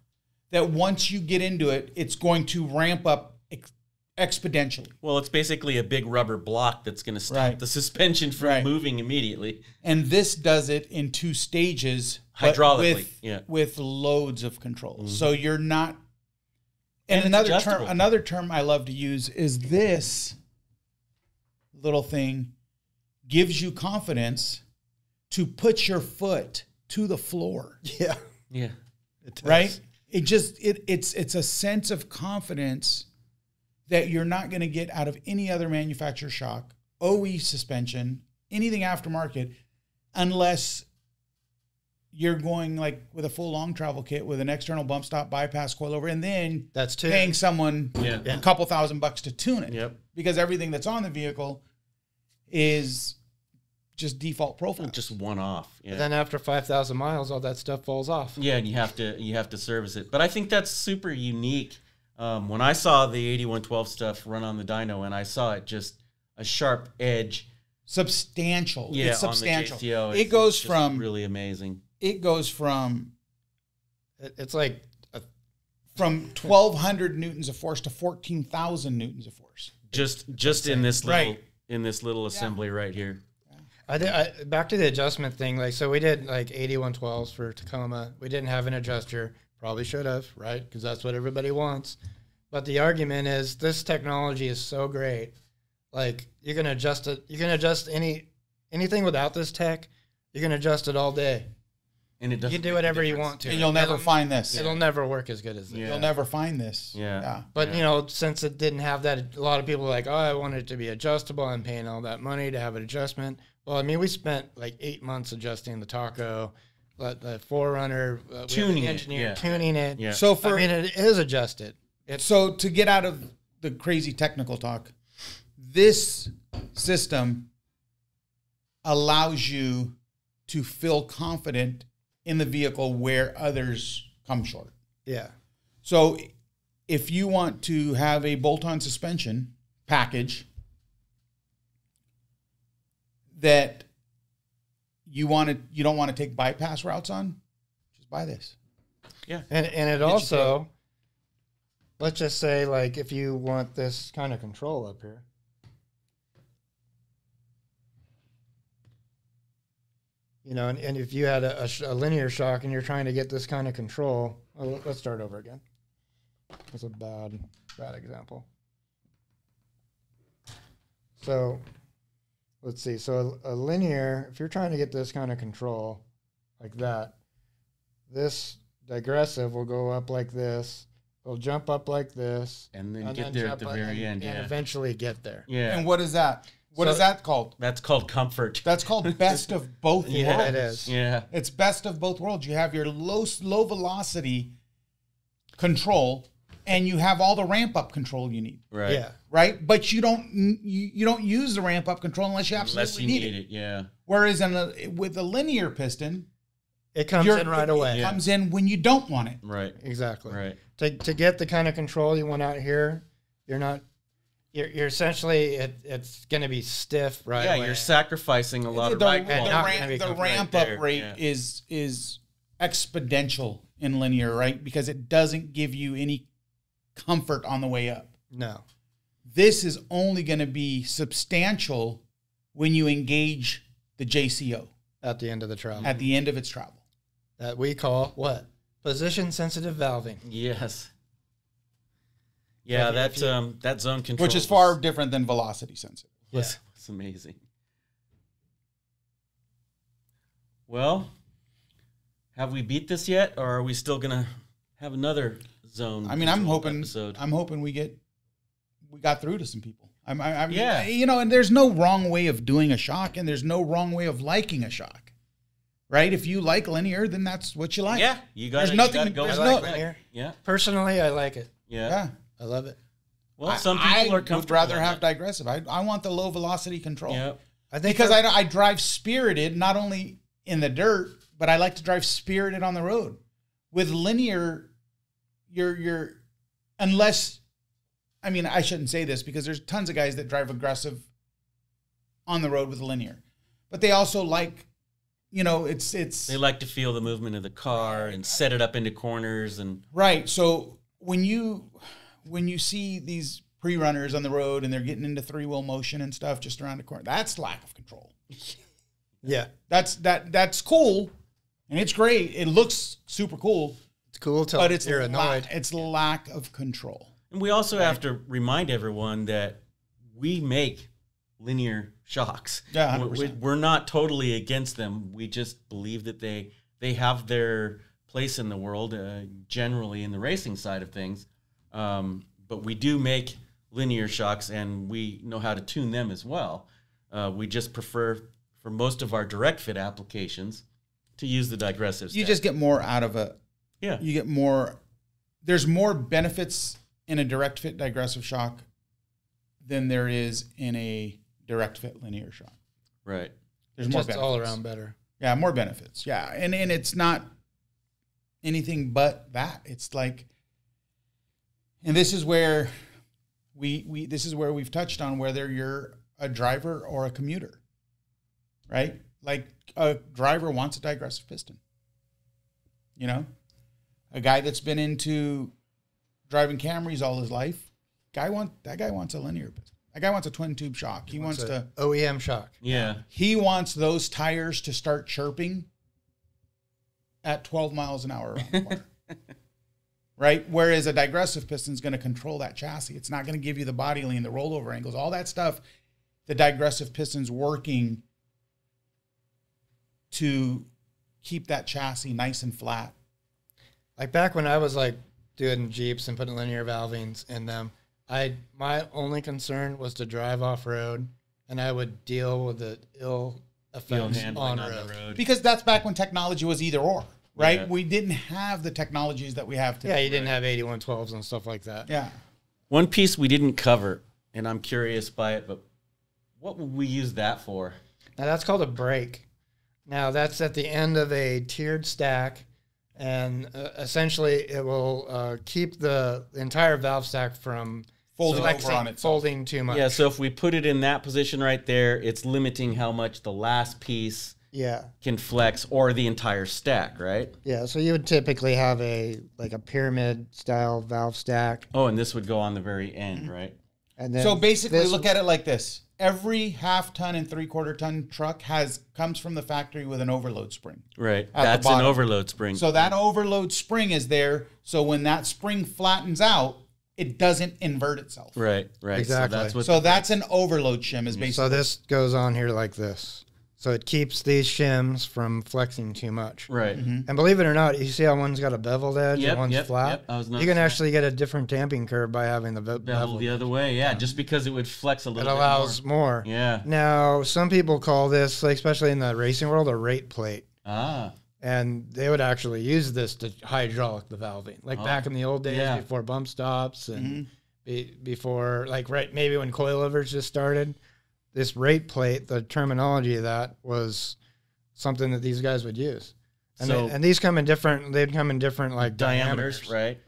that once you get into it, it's going to ramp up exponentially. Well, it's basically a big rubber block that's going to stop the suspension from moving immediately. And this does it in 2 stages hydraulically with loads of controls. Mm-hmm. So you're not. And another term I love to use is this little thing gives you confidence to put your foot to the floor. Yeah. Yeah. Right? It's a sense of confidence that you're not going to get out of any other manufacturer shock, OE suspension, anything aftermarket, unless you're going with a full long travel kit with an external bump stop, bypass coilover, and then that's paying someone a couple $1,000 to tune it. Yep. Because everything that's on the vehicle is just default profile. Just one off. Yeah. But then after 5,000 miles, all that stuff falls off. Yeah, and you have to service it. But I think that's super unique. When I saw the 8112 stuff run on the dyno, and I saw it just a sharp edge, substantial. Yeah, it's substantial. On the JCO, it goes from really amazing. It goes from it's like from 1,200 newtons of force to 14,000 newtons of force. Just in this little in this little assembly right here. Back to the adjustment thing. Like, so we did like 8112s for Tacoma. We didn't have an adjuster. Probably should have, right? Because that's what everybody wants. But the argument is this technology is so great. Like, you can adjust it. You can adjust anything without this tech. You can adjust it all day. And it doesn't. You can do whatever you want to. And you'll never find this. It'll never work as good as this. Yeah. You'll never find this. Yeah. But, you know, since it didn't have that, a lot of people are like, oh, I want it to be adjustable. I'm paying all that money to have an adjustment. Well, I mean, we spent like 8 months adjusting the Taco, the Forerunner, tuning the engineer, tuning it. Yeah. So I mean, it is adjusted. So to get out of the crazy technical talk, this system allows you to feel confident in the vehicle where others come short. Yeah. So if you want to have a bolt-on suspension package that you don't want to take bypass routes on, just buy this. Yeah. And it also, let's just say, like, if you want this kind of control up here. You know, and if you had a linear shock and you're trying to get this kind of control, let's start over again. That's a bad example. So let's see. So a linear, if you're trying to get this kind of control like that, this digressive will go up like this. It'll jump up like this. And then get there at the very end. And eventually get there. Yeah. And what is that? What is that called? That's called comfort. That's called best of both worlds. Yeah, it is. Yeah. It's best of both worlds. You have your low velocity control, and you have all the ramp up control you need. Right. Yeah. Right. But you don't use the ramp up control unless you absolutely need it. Yeah. Whereas with a linear piston, it comes in right away. It comes in when you don't want it. Right. Exactly. Right. To get the kind of control you want out here, you're essentially it's going to be stiff right away. Yeah, you're sacrificing a lot of ride quality. The ramp up rate is exponential in linear, right? Because it doesn't give you any comfort on the way up. No. This is only going to be substantial when you engage the JCO. At the end of the travel. At the end of its travel. That we call what? Position sensitive valving. Yes. Yeah, that zone control. Which is far different than velocity sensitive. It's amazing. Well, have we beat this yet, or are we still gonna have another zone? I mean, I'm hoping we got through to some people. You know, and there's no wrong way of doing a shock, and there's no wrong way of liking a shock, right? If you like linear, then that's what you like. Yeah, you got. There's nothing. Go There's with linear. Yeah. Personally, I like it. Yeah. I love it. Well, some people are comfortable. Would rather have digressive. I want the low velocity control. Yeah. I think because I drive spirited, not only in the dirt, but I like to drive spirited on the road. With linear, you're unless, I mean, I shouldn't say this because there's tons of guys that drive aggressive on the road with linear, but they also like, you know, it's they like to feel the movement of the car and set it up into corners and right. So when you see these pre-runners on the road and they're getting into three-wheel motion and stuff just around the corner, that's lack of control. Yeah. That's cool and it's great. It looks super cool. It's cool but it's you're annoyed. It's lack of control. And we also have to remind everyone that we make linear shocks. Yeah, we're not totally against them. We just believe that they have their place in the world, generally in the racing side of things. But we do make linear shocks, and we know how to tune them as well. We just prefer, for most of our direct fit applications, to use the digressive You step. just get more out of it. Yeah. You get more. There's more benefits in a direct fit digressive shock than there is in a direct fit linear shock. Right. There's more just benefits. all around better. Yeah, more benefits. Yeah, and it's not anything but that. It's like, and this is where we've touched on whether you're a driver or a commuter, right? Like a driver wants a digressive piston. You know, a guy that's been into driving Camrys all his life, that guy wants a linear piston. That guy wants a twin tube shock. He wants to OEM shock. Yeah. He wants those tires to start chirping at 12 miles an hour around the corner. Right? Whereas a digressive piston is going to control that chassis. It's not going to give you the body lean, the rollover angles, all that stuff. The digressive piston's working to keep that chassis nice and flat. Like back when I was like doing Jeeps and putting linear valvings in them, my only concern was to drive off road, and I would deal with the ill effects on road. Because that's back when technology was either or, right? Yeah. We didn't have the technologies that we have today. Yeah, you didn't have 8112s and stuff like that. Yeah. One piece we didn't cover, and I'm curious by it, but what would we use that for? Now that's called a brake. Now that's at the end of a tiered stack, and essentially it will keep the entire valve stack from folding too much. Yeah, so if we put it in that position right there, it's limiting how much the last piece can flex, or the entire stack, right? Yeah, so you would typically have a pyramid style valve stack. Oh, and this would go on the very end, right? And then so basically look at it like this. Every half-ton and three-quarter-ton truck comes from the factory with an overload spring. Right. That's an overload spring. So that overload spring is there. So when that spring flattens out, it doesn't invert itself. Right. Exactly. So that's an overload shim is basically. So this goes on here like this. So it keeps these shims from flexing too much. Right. And believe it or not, you see how one's got a beveled edge and one's flat? You can actually get a different damping curve by having the bevel the other way. Yeah, just because it would flex a little bit more. It allows more. Yeah. Now, some people call this, like especially in the racing world, a rate plate. Ah. And they would actually use this to hydraulic the valving. Like back in the old days before bump stops and before, maybe when coilovers just started. This rate plate, the terminology of that was something that these guys would use. And these come in different, they'd come in different diameters. Right.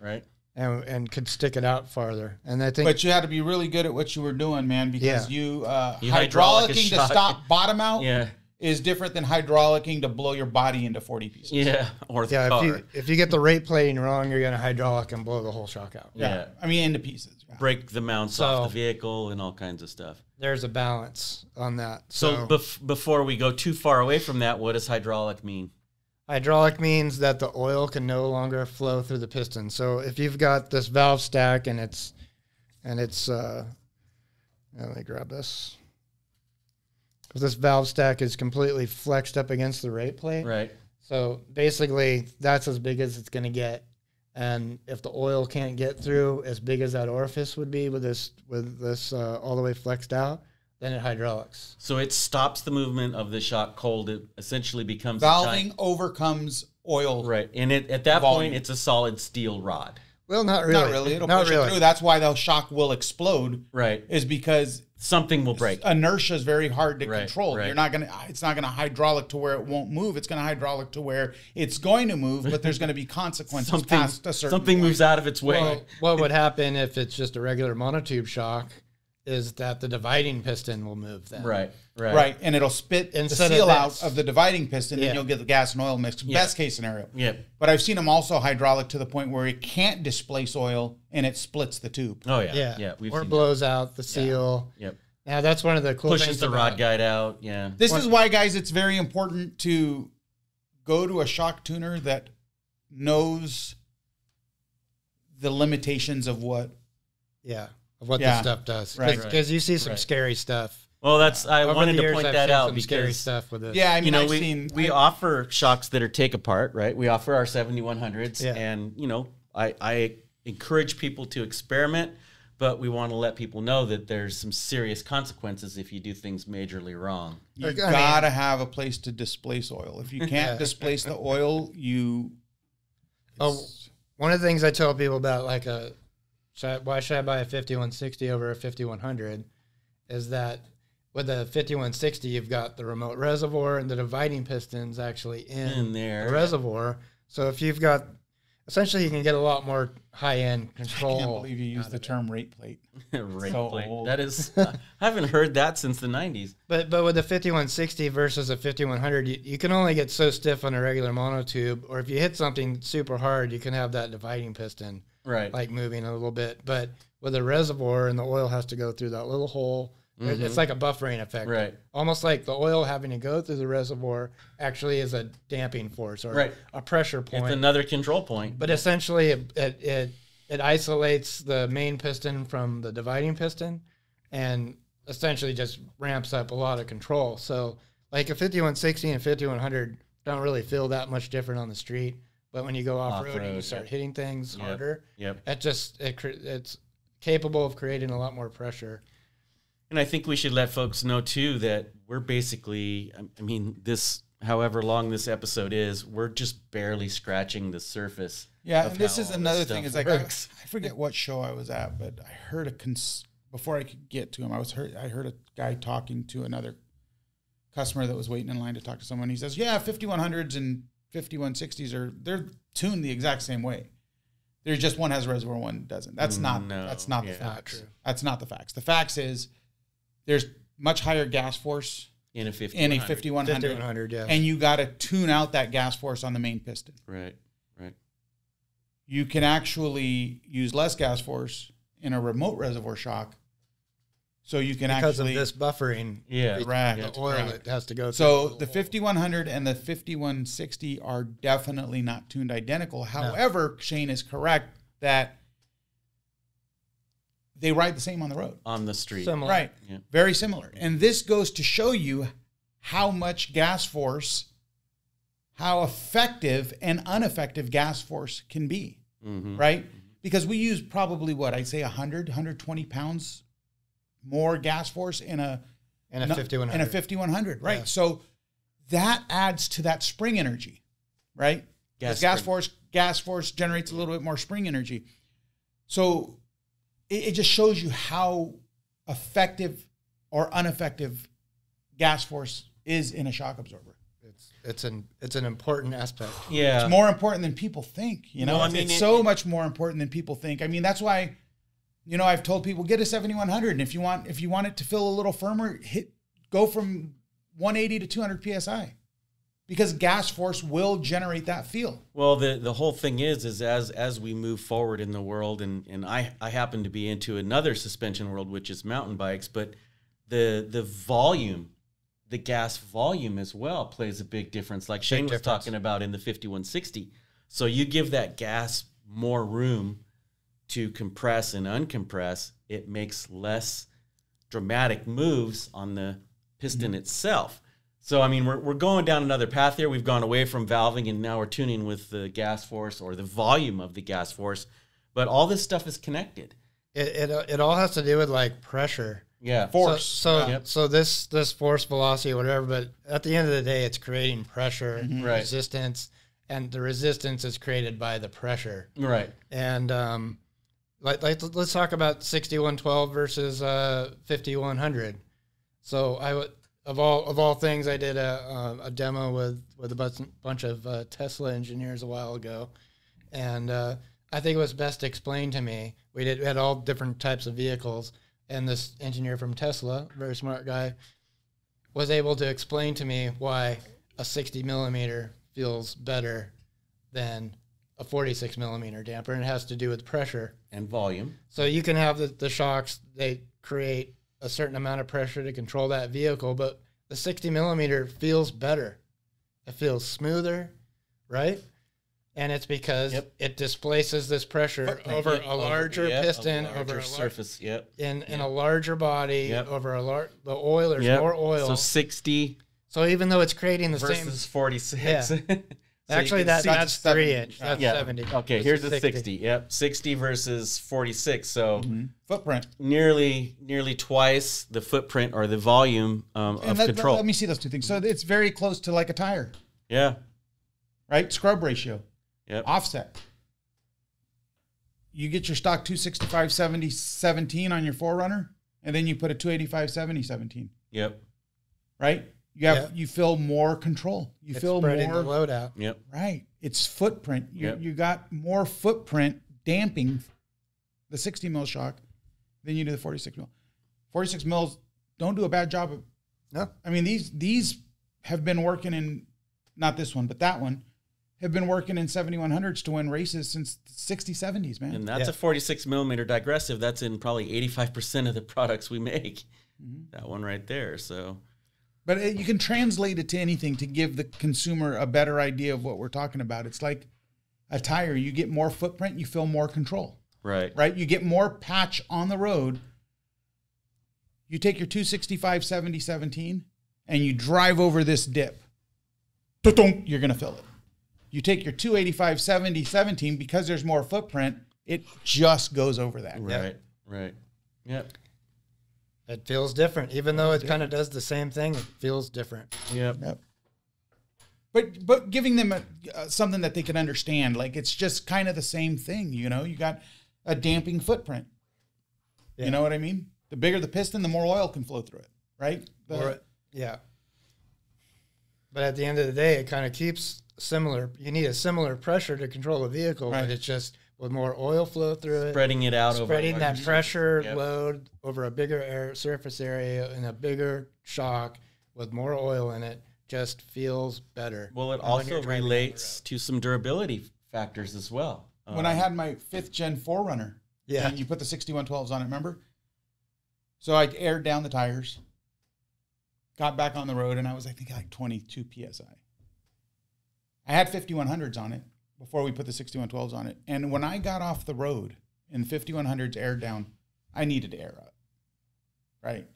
And could stick it out farther. And I think, but you had to be really good at what you were doing, man, because you hydraulicing to stop bottom out is different than hydraulicing to blow your body into 40 pieces. Yeah, or the car. If you get the rate plating wrong, you're going to hydraulic and blow the whole shock out. Yeah. I mean, into pieces. Yeah. Break the mounts off the vehicle and all kinds of stuff. There's a balance on that. So before we go too far away from that, what does hydraulic mean? Hydraulic means that the oil can no longer flow through the piston. So if you've got this valve stack and it's let me grab this. If this valve stack is completely flexed up against the rate plate. Right. So basically that's as big as it's going to get. And if the oil can't get through as big as that orifice would be with this all the way flexed out, then it hydraulics. So it stops the movement of the shock cold. It essentially becomes valving overcomes oil. Right. And at that point, it's a solid steel rod. Well, not really. Not really. It'll push it through. That's why the shock will explode. Right. Is because something will break. Inertia is very hard to control. Right. It's not gonna hydraulic to where it won't move. It's gonna hydraulic to where it's going to move, but there's gonna be consequences past a certain point. Moves out of its way. Well, what would happen if it's just a regular monotube shock is that the dividing piston will move then. Right. And it'll spit the seal out of the dividing piston, and you'll get the gas and oil mix. Best case scenario. Yeah. But I've seen them also hydraulic to the point where it can't displace oil and it splits the tube. Oh yeah. Yeah. Or it blows out the seal. Yep. Now that's one of the cool things. Pushes the rod guide out. Yeah. This is why, guys, it's very important to go to a shock tuner that knows the limitations of what. Yeah. Of what this stuff does. Because you see some scary stuff. Well, I wanted to point that out because scary stuff with this. Yeah, I mean, we offer shocks that are take apart, right? We offer our 7100s, and I encourage people to experiment, but we want to let people know that there's some serious consequences if you do things majorly wrong. You gotta have a place to displace oil. If you can't displace the oil, one of the things I tell people about why should I buy a 5160 over a 5100 is that with a 5160, you've got the remote reservoir and the dividing pistons actually in there, the reservoir. So if you've got, essentially you can get a lot more high-end control. I can't believe you used the term rate plate. Rate plate. Old. That is, I haven't heard that since the 90s. But with a 5160 versus a 5100, you can only get so stiff on a regular monotube, or if you hit something super hard, you can have that dividing piston Right. like moving a little bit. But with a reservoir, and the oil has to go through that little hole. It's like a buffering effect. Right. Almost like the oil having to go through the reservoir actually is a damping force or a pressure point. It's another control point. But essentially, it isolates the main piston from the dividing piston and essentially just ramps up a lot of control. So like a 5160 and 5100 don't really feel that much different on the street. But when you go off-road and you start hitting things harder, it's capable of creating a lot more pressure. And I think we should let folks know, too, that we're basically, I mean, this, however long this episode is, we're just barely scratching the surface. Yeah, and this is another thing. Is like, I forget what show I was at, but I heard before I could get to him, I heard a guy talking to another customer that was waiting in line to talk to someone. He says, yeah, 5100s and 5160s they're tuned the exact same way. There's just one has a reservoir, one doesn't. That's not the facts. That's not the facts. The facts is there's much higher gas force in a 5100. Yeah. And you got to tune out that gas force on the main piston. Right. You can actually use less gas force in a remote reservoir shock. So you can because of this buffering. Yeah. The oil that has to go through. So the 5100 and the 5160 are definitely not tuned identical. However, Shane is correct that they ride the same on the road. On the street. Similar. Right. Yeah. Very similar. And this goes to show you how much gas force, how effective and ineffective gas force can be. Right? Because we use probably I'd say 120 pounds more gas force in a 5100. In a 5100, right? Yeah. So that adds to that spring energy, right? Gas force generates a little bit more spring energy. So it just shows you how effective or ineffective gas force is in a shock absorber. It's an important aspect. Yeah. It's more important than people think, Well, it's so much more important than people think. I mean, that's why, I've told people get a 7100, and if you want it to feel a little firmer, go from 180 to 200 psi. Because gas force will generate that feel. Well, the whole thing is as we move forward in the world, and I happen to be into another suspension world, which is mountain bikes, but the volume, the gas volume as well plays a big difference, like Shane was talking about in the 5160. So you give that gas more room to compress and uncompress, it makes less dramatic moves on the piston itself. So, I mean, we're going down another path here. We've gone away from valving, and now we're tuning with the gas force or the volume of the gas force. But all this stuff is connected. It all has to do with, like, pressure. Yeah. Force. So this force, velocity, whatever, but at the end of the day, it's creating pressure, resistance, and the resistance is created by the pressure. Right. And let's talk about 6112 versus 5100. So of all things, I did a demo with a bunch of Tesla engineers a while ago, and I think it was best explained to me. We had all different types of vehicles, and this engineer from Tesla, very smart guy, was able to explain to me why a 60 millimeter feels better than a 46 millimeter damper, and it has to do with pressure and volume. So you can have the shocks, they create a certain amount of pressure to control that vehicle, but the 60 millimeter feels better. It feels smoother, right? And it's because it displaces this pressure over a larger piston, over a surface, in a larger body, over the oil. There's more oil. So 60. So even though it's creating the versus same 46. Yeah. So actually, that's 3-inch. That's 70. Okay, here's the 60. Yep, 60 versus 46. So footprint nearly twice the footprint or the volume of control. Let me see those two things. So it's very close to like a tire. Yeah. Right. Scrub ratio. Yep. Offset. You get your stock 265/70/17 on your 4Runner, and then you put a 285/70/17. Yep. Right. You feel more control. It's feel spreading more the load out. Yep. Right. It's footprint. You got more footprint damping the 60 mil shock than you do the 46 mil. 46 mils don't do a bad job of. No. I mean, these have been working in, not this one, but that one, have been working in 7100s to win races since the 60s, 70s, man. And that's a 46 millimeter digressive. That's in probably 85% of the products we make. That one right there. So, but you can translate it to anything to give the consumer a better idea of what we're talking about. It's like a tire. You get more footprint, you feel more control. Right. Right? You get more patch on the road. You take your 265 70 17 and you drive over this dip. You're going to feel it. You take your 285 70 17, because there's more footprint, it just goes over that. Right. Right. Yep. It feels different. Even though it kind of does the same thing, it feels different. Yep. But giving them something that they can understand, like it's just kind of the same thing, you know. You got a damping footprint. Yeah. You know what I mean? The bigger the piston, the more oil can flow through it, right? Yeah. But at the end of the day, it kind of keeps similar. You need a similar pressure to control a vehicle, right. But it's just with more oil flow through it. Spreading it out. Spreading that pressure load over a bigger air surface area and a bigger shock with more oil in it just feels better. Well, it also relates to some durability factors as well. When I had my 5th gen 4Runner, yeah, and you put the 6112s on it, remember? So I aired down the tires, got back on the road, and I was, I think, like 22 PSI. I had 5100s on it before we put the 6112s on it. And when I got off the road and 5100s aired down, I needed to air up, right?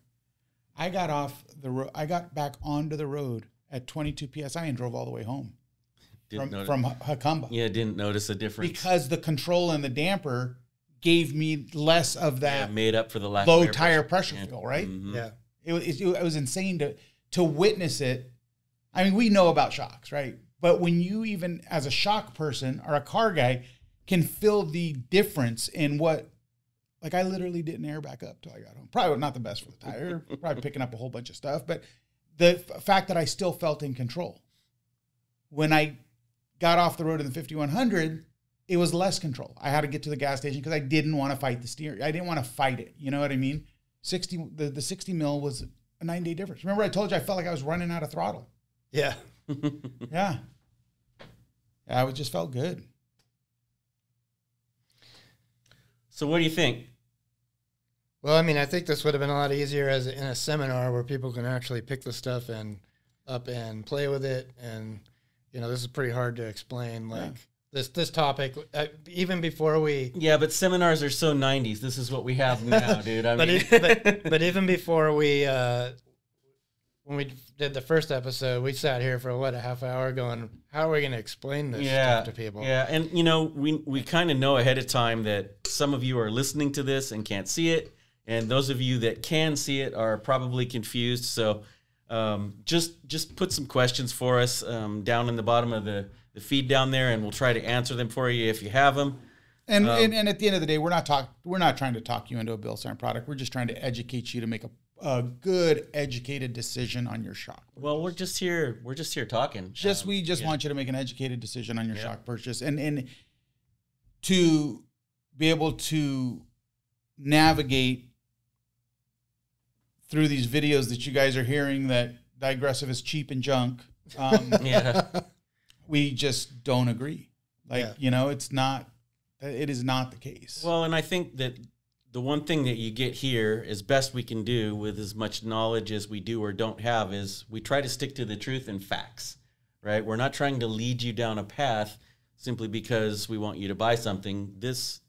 I got off the road. I got back onto the road at 22 PSI and drove all the way home from Hakamba. Yeah, didn't notice a difference. Because the control and the damper gave me less of that made up for the lack low of tire pressure feel, right? Mm-hmm. Yeah. It was insane to witness it. I mean, we know about shocks, right? But when you even as a shock person or a car guy can feel the difference in what, like I literally didn't air back up till I got home. Probably not the best for the tire, probably picking up a whole bunch of stuff, but the fact that I still felt in control. When I got off the road in the 5100, it was less control. I had to get to the gas station because I didn't want to fight the steering. I didn't want to fight it. You know what I mean? The 60 mil was a 9-day difference. Remember I told you I felt like I was running out of throttle. Yeah. Yeah. It just felt good. So what do you think? Well, I mean, I think this would have been a lot easier as in a seminar where people can actually pick the stuff up and play with it. And, you know, this is pretty hard to explain. Like this topic, even before we. Yeah, but seminars are so 90s. This is what we have now, dude. But even before we, when we did the first episode, we sat here for a half hour going, how are we going to explain this stuff to people? Yeah, and you know, we kind of know ahead of time that some of you are listening to this and can't see it, and those of you that can see it are probably confused. So just put some questions for us down in the bottom of the feed down there, and we'll try to answer them for you if you have them. And at the end of the day, we're not trying to talk you into a BILSTEIN product. We're just trying to educate you to make a good, educated decision on your shock purchase. Well, we're just here talking. We just want you to make an educated decision on your shock purchase, and to be able to navigate through these videos that you guys are hearing that digressive is cheap and junk. We just don't agree. You know, it is not the case. Well, and I think that the one thing that you get here, as best we can do with as much knowledge as we do or don't have, is we try to stick to the truth and facts, right? We're not trying to lead you down a path simply because we want you to buy something. This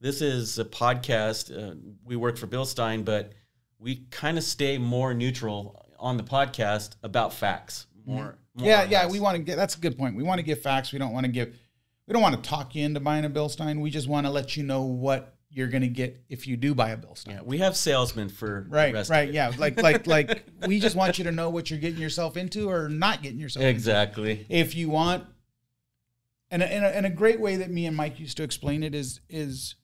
is a podcast. We work for BILSTEIN, but we kind of stay more neutral on the podcast about facts. More we want to get, that's a good point. We want to give facts. We don't want to talk you into buying a BILSTEIN. We just want to let you know what you're going to get if you do buy a BILSTEIN. Yeah, we have salesmen for right. Yeah, like we just want you to know what you're getting yourself into or not getting yourself into. If you want, and a great way that me and Mike used to explain it is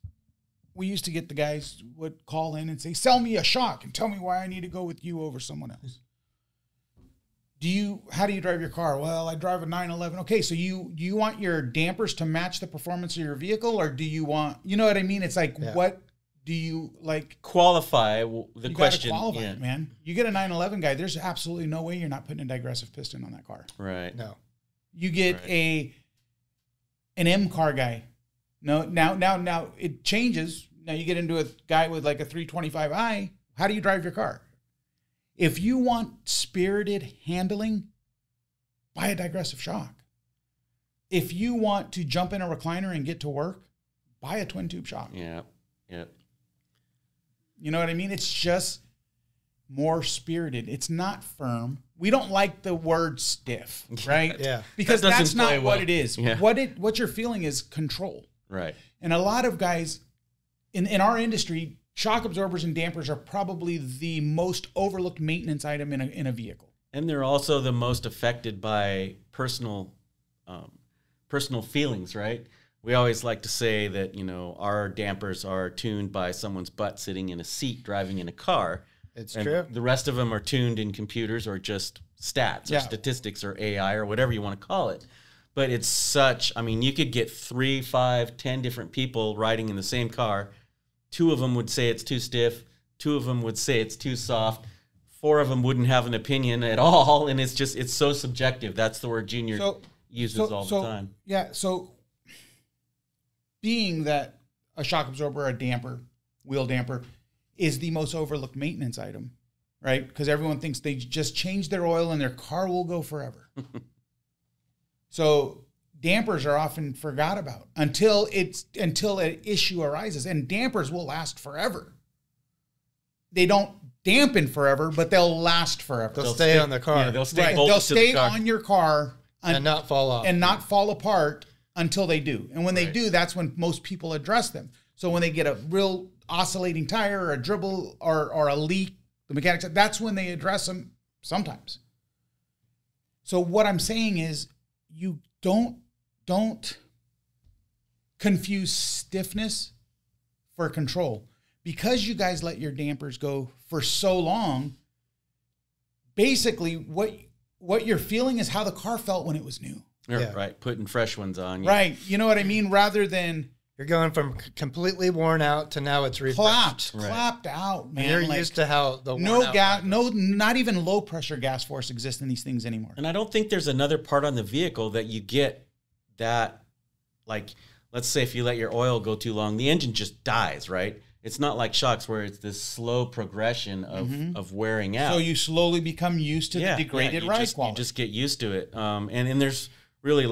we used to get the guys would call in and say, "Sell me a shock and tell me why I need to go with you over someone else." How do you drive your car? Well, I drive a 911. Okay, so you want your dampers to match the performance of your vehicle, or do you want, you know what I mean? It's like, what do you like? Qualify the question. You qualify it, man. You get a 911 guy, there's absolutely no way you're not putting a digressive piston on that car. Right. No. You get a an M car guy. No, now it changes. Now you get into a guy with like a 325i. How do you drive your car? If you want spirited handling, buy a digressive shock. If you want to jump in a recliner and get to work, buy a twin tube shock. Yeah. You know what I mean? It's just more spirited. It's not firm. We don't like the word stiff, right? Yeah. Because that's not what it is. Yeah. What you're feeling is control. Right. And a lot of guys in our industry, shock absorbers and dampers are probably the most overlooked maintenance item in a vehicle. And they're also the most affected by personal feelings, right? We always like to say that, you know, our dampers are tuned by someone's butt sitting in a seat driving in a car. It's and true. The rest of them are tuned in computers or just stats or statistics or AI or whatever you want to call it. But it's such, I mean, you could get 3, 5, 10 different people riding in the same car. 2 of them would say it's too stiff. 2 of them would say it's too soft. 4 of them wouldn't have an opinion at all. And it's so subjective. That's the word Junior uses all the time. Yeah. So being that a shock absorber, a damper, wheel damper is the most overlooked maintenance item, right? Because everyone thinks they just change their oil and their car will go forever. So dampers are often forgot about until an issue arises, and dampers will last forever. They don't dampen forever, but they'll last forever. They'll stay on the car. Yeah, they'll stay, They'll stay on your car and not fall off and not fall apart until they do. And when they do, that's when most people address them. So when they get a real oscillating tire or a dribble or a leak, the mechanics, that's when they address them sometimes. So what I'm saying is you don't confuse stiffness for control. Because you guys let your dampers go for so long, basically what you're feeling is how the car felt when it was new. Yeah. Right, putting fresh ones on. Yeah. Right, you know what I mean? Rather than... You're going from completely worn out to now it's refreshed. Clapped out, man. And you're used to how the not even low pressure gas force exists in these things anymore. And I don't think there's another part on the vehicle that you get that, like, let's say if you let your oil go too long, the engine just dies, right? It's not like shocks where it's this slow progression of wearing out. So you slowly become used to the degraded ride quality. You just get used to it. And there's really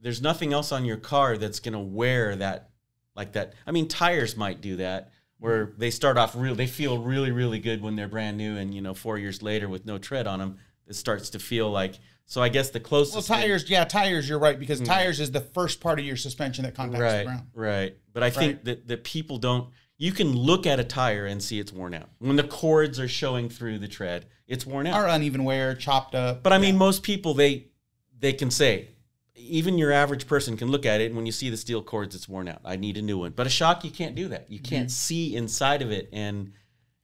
there's nothing else on your car that's going to wear that like that. I mean, tires might do that where they start off they feel really, really good when they're brand new. And, 4 years later with no tread on them, it starts to feel like, so I guess the closest. Well, tires, you're right, because tires is the first part of your suspension that contacts the ground. Right. But I think that people don't, you can look at a tire and see it's worn out. When the cords are showing through the tread, it's worn out. Or uneven wear, chopped up. But I mean, most people, they can say, even your average person can look at it, and when you see the steel cords, it's worn out. I need a new one. But a shock, you can't do that. You can't see inside of it, and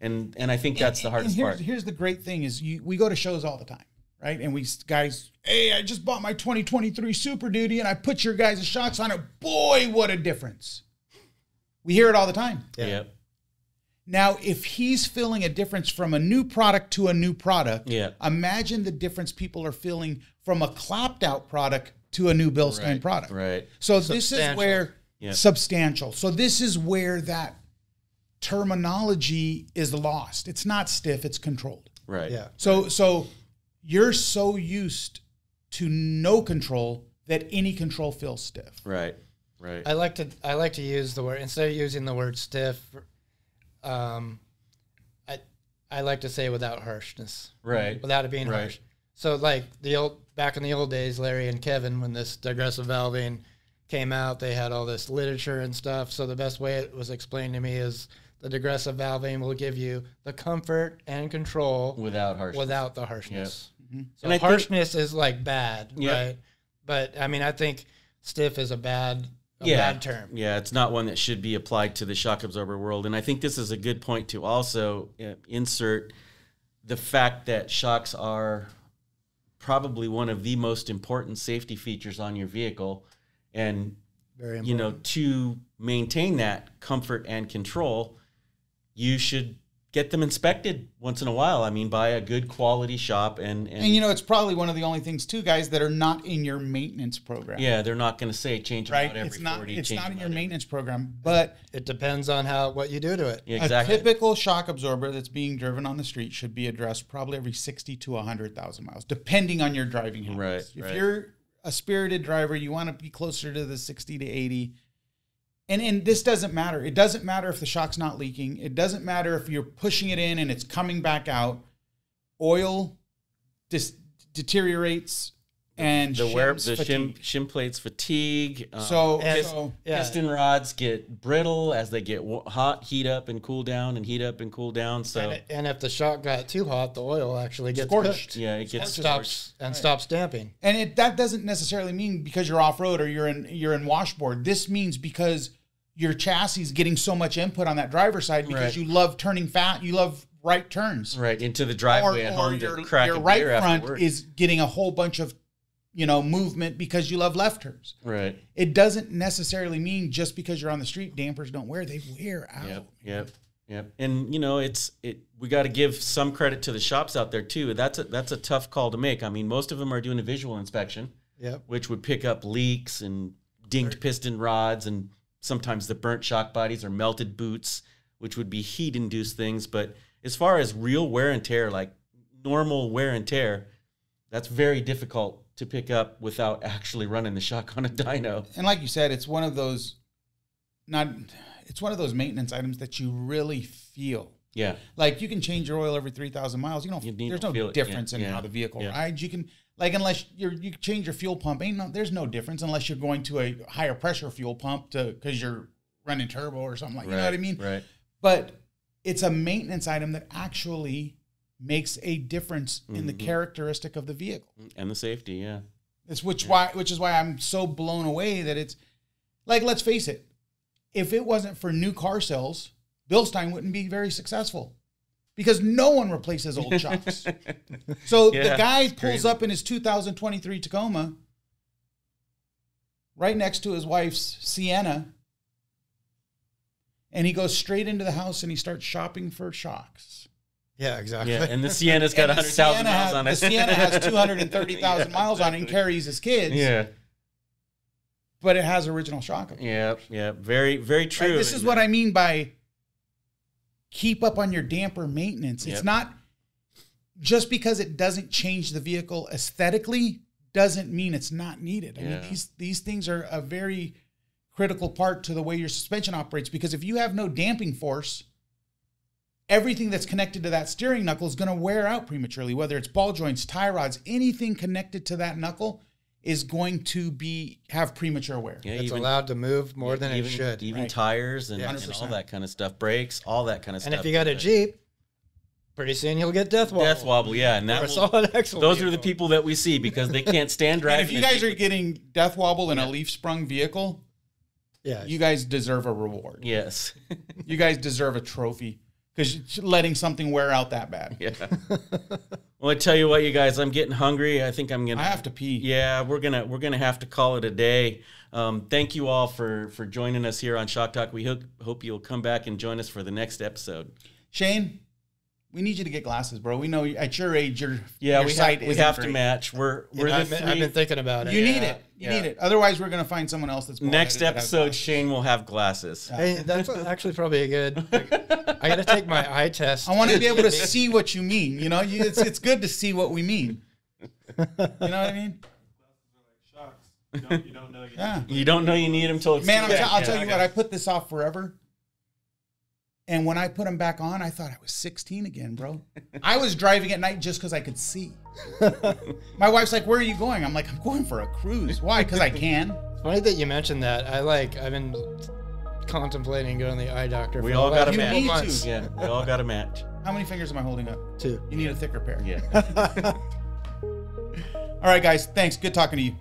I think that's the hardest part. Here's the great thing is we go to shows all the time, right? And we guys, hey, I just bought my 2023 Super Duty, and I put your guys' shocks on it. Boy, what a difference. We hear it all the time. Yeah. Yep. Now, if he's feeling a difference from a new product to a new product, imagine the difference people are feeling from a clapped out product to a new BILSTEIN product. Right. So this is where substantial. So this is where that terminology is lost. It's not stiff, it's controlled. Right. Yeah. So you're so used to no control that any control feels stiff. Right. Right. I like to use the word, instead of using the word stiff, I like to say without harshness. Right. Without it being harsh. So like back in the old days, Larry and Kevin, when this digressive valving came out, they had all this literature and stuff. So the best way it was explained to me is the digressive valving will give you the comfort and control without the harshness. Yep. So and harshness is like bad, right? But I mean, I think stiff is a bad term. Yeah, it's not one that should be applied to the shock absorber world. And I think this is a good point to also insert the fact that shocks are probably one of the most important safety features on your vehicle. And, to maintain that comfort and control, you should get them inspected once in a while. I mean, by a good quality shop. And you know, it's probably one of the only things too, guys, that are not in your maintenance program. Yeah, they're not going to say change them out every 40. It's not in your maintenance program, but it depends on what you do to it. Yeah, exactly. A typical shock absorber that's being driven on the street should be addressed probably every 60 to 100,000 miles, depending on your driving habits. Right. If you're a spirited driver, you want to be closer to the 60 to 80. And this doesn't matter. It doesn't matter if the shock's not leaking. It doesn't matter if you're pushing it in and it's coming back out. Oil deteriorates and the shim plates fatigue. Piston rods get brittle as they get hot, heat up and cool down, and heat up and cool down. So and if the shock got too hot, the oil actually gets scorched. Cooked. Yeah, it gets stops damping. And that doesn't necessarily mean because you're off road or you're in washboard. This means because your chassis is getting so much input on that driver's side because you love turning you love right turns. Right into the driveway at home to crack your a right beer front after work. is getting a whole bunch of movement because you love left turns. Right. It doesn't necessarily mean just because you're on the street, dampers don't wear. They wear out. Yep. And we got to give some credit to the shops out there too. That's a tough call to make. I mean, most of them are doing a visual inspection, which would pick up leaks and dinged piston rods, and sometimes the burnt shock bodies or melted boots, which would be heat-induced things. But as far as real wear and tear, like normal wear and tear, that's very difficult to pick up without actually running the shock on a dyno. And like you said, it's one of those maintenance items that you really feel. Yeah. Like you can change your oil every 3,000 miles. There's no difference in how the vehicle rides. You can, unless you change your fuel pump, there's no difference unless you're going to a higher pressure fuel pump because you're running turbo or something like, you know what I mean? Right. But it's a maintenance item that actually makes a difference in the characteristic of the vehicle and the safety. Yeah. Which is why I'm so blown away that it's like, let's face it. If it wasn't for new car sales, BILSTEIN wouldn't be very successful because no one replaces old shocks. So the guy pulls up in his 2023 Tacoma right next to his wife's Sienna, and he goes straight into the house and he starts shopping for shocks. Yeah, exactly. Yeah, and the Sienna's got 100,000 miles on it. The Sienna has 230,000 miles on it and carries his kids. Yeah. But it has original shock. Yeah. Very, very true. Right? This is what I mean by keep up on your damper maintenance. It's not just because it doesn't change the vehicle aesthetically doesn't mean it's not needed. I mean, these things are a very critical part to the way your suspension operates, because if you have no damping force, everything that's connected to that steering knuckle is going to wear out prematurely, whether it's ball joints, tie rods, anything connected to that knuckle is going to have premature wear. Yeah, it's allowed to move more than it should. Even tires and all that kind of stuff, brakes, all that kind of stuff. And if you got a Jeep, pretty soon you'll get death wobble. Death wobble, yeah. And those are the people that we see because they can't stand driving. And if you guys are getting death wobble in a leaf sprung vehicle, you guys deserve a reward. Yes. You guys deserve a trophy because letting something wear out that bad. Yeah. Well, I tell you what, you guys, I'm getting hungry. I think I have to pee. Yeah, we're gonna have to call it a day. Thank you all for joining us here on Shock Talk. We hope you'll come back and join us for the next episode. Shane, we need you to get glasses, bro. We know at your age, your sight we have to match. I've been thinking about it. You need it. You need it. Otherwise, we're gonna find someone else that's next episode. Shane will have glasses. Hey, that's actually probably a good. I got to take my eye test. I want to be able to see what you mean. You know, it's good to see what we mean. You know what I mean? Shocks. You don't know. You don't know you need them till it's I'll tell you what. I put this off forever. And when I put them back on, I thought I was 16 again, bro. I was driving at night just because I could see. My wife's like, "Where are you going?" I'm like, "I'm going for a cruise." Why? Because I can. It's funny that you mentioned that. I've been contemplating going to the eye doctor. We all got a match. You need to. Yeah, we all got a match. How many fingers am I holding up? 2. You need a thicker pair. Yeah. All right, guys. Thanks. Good talking to you.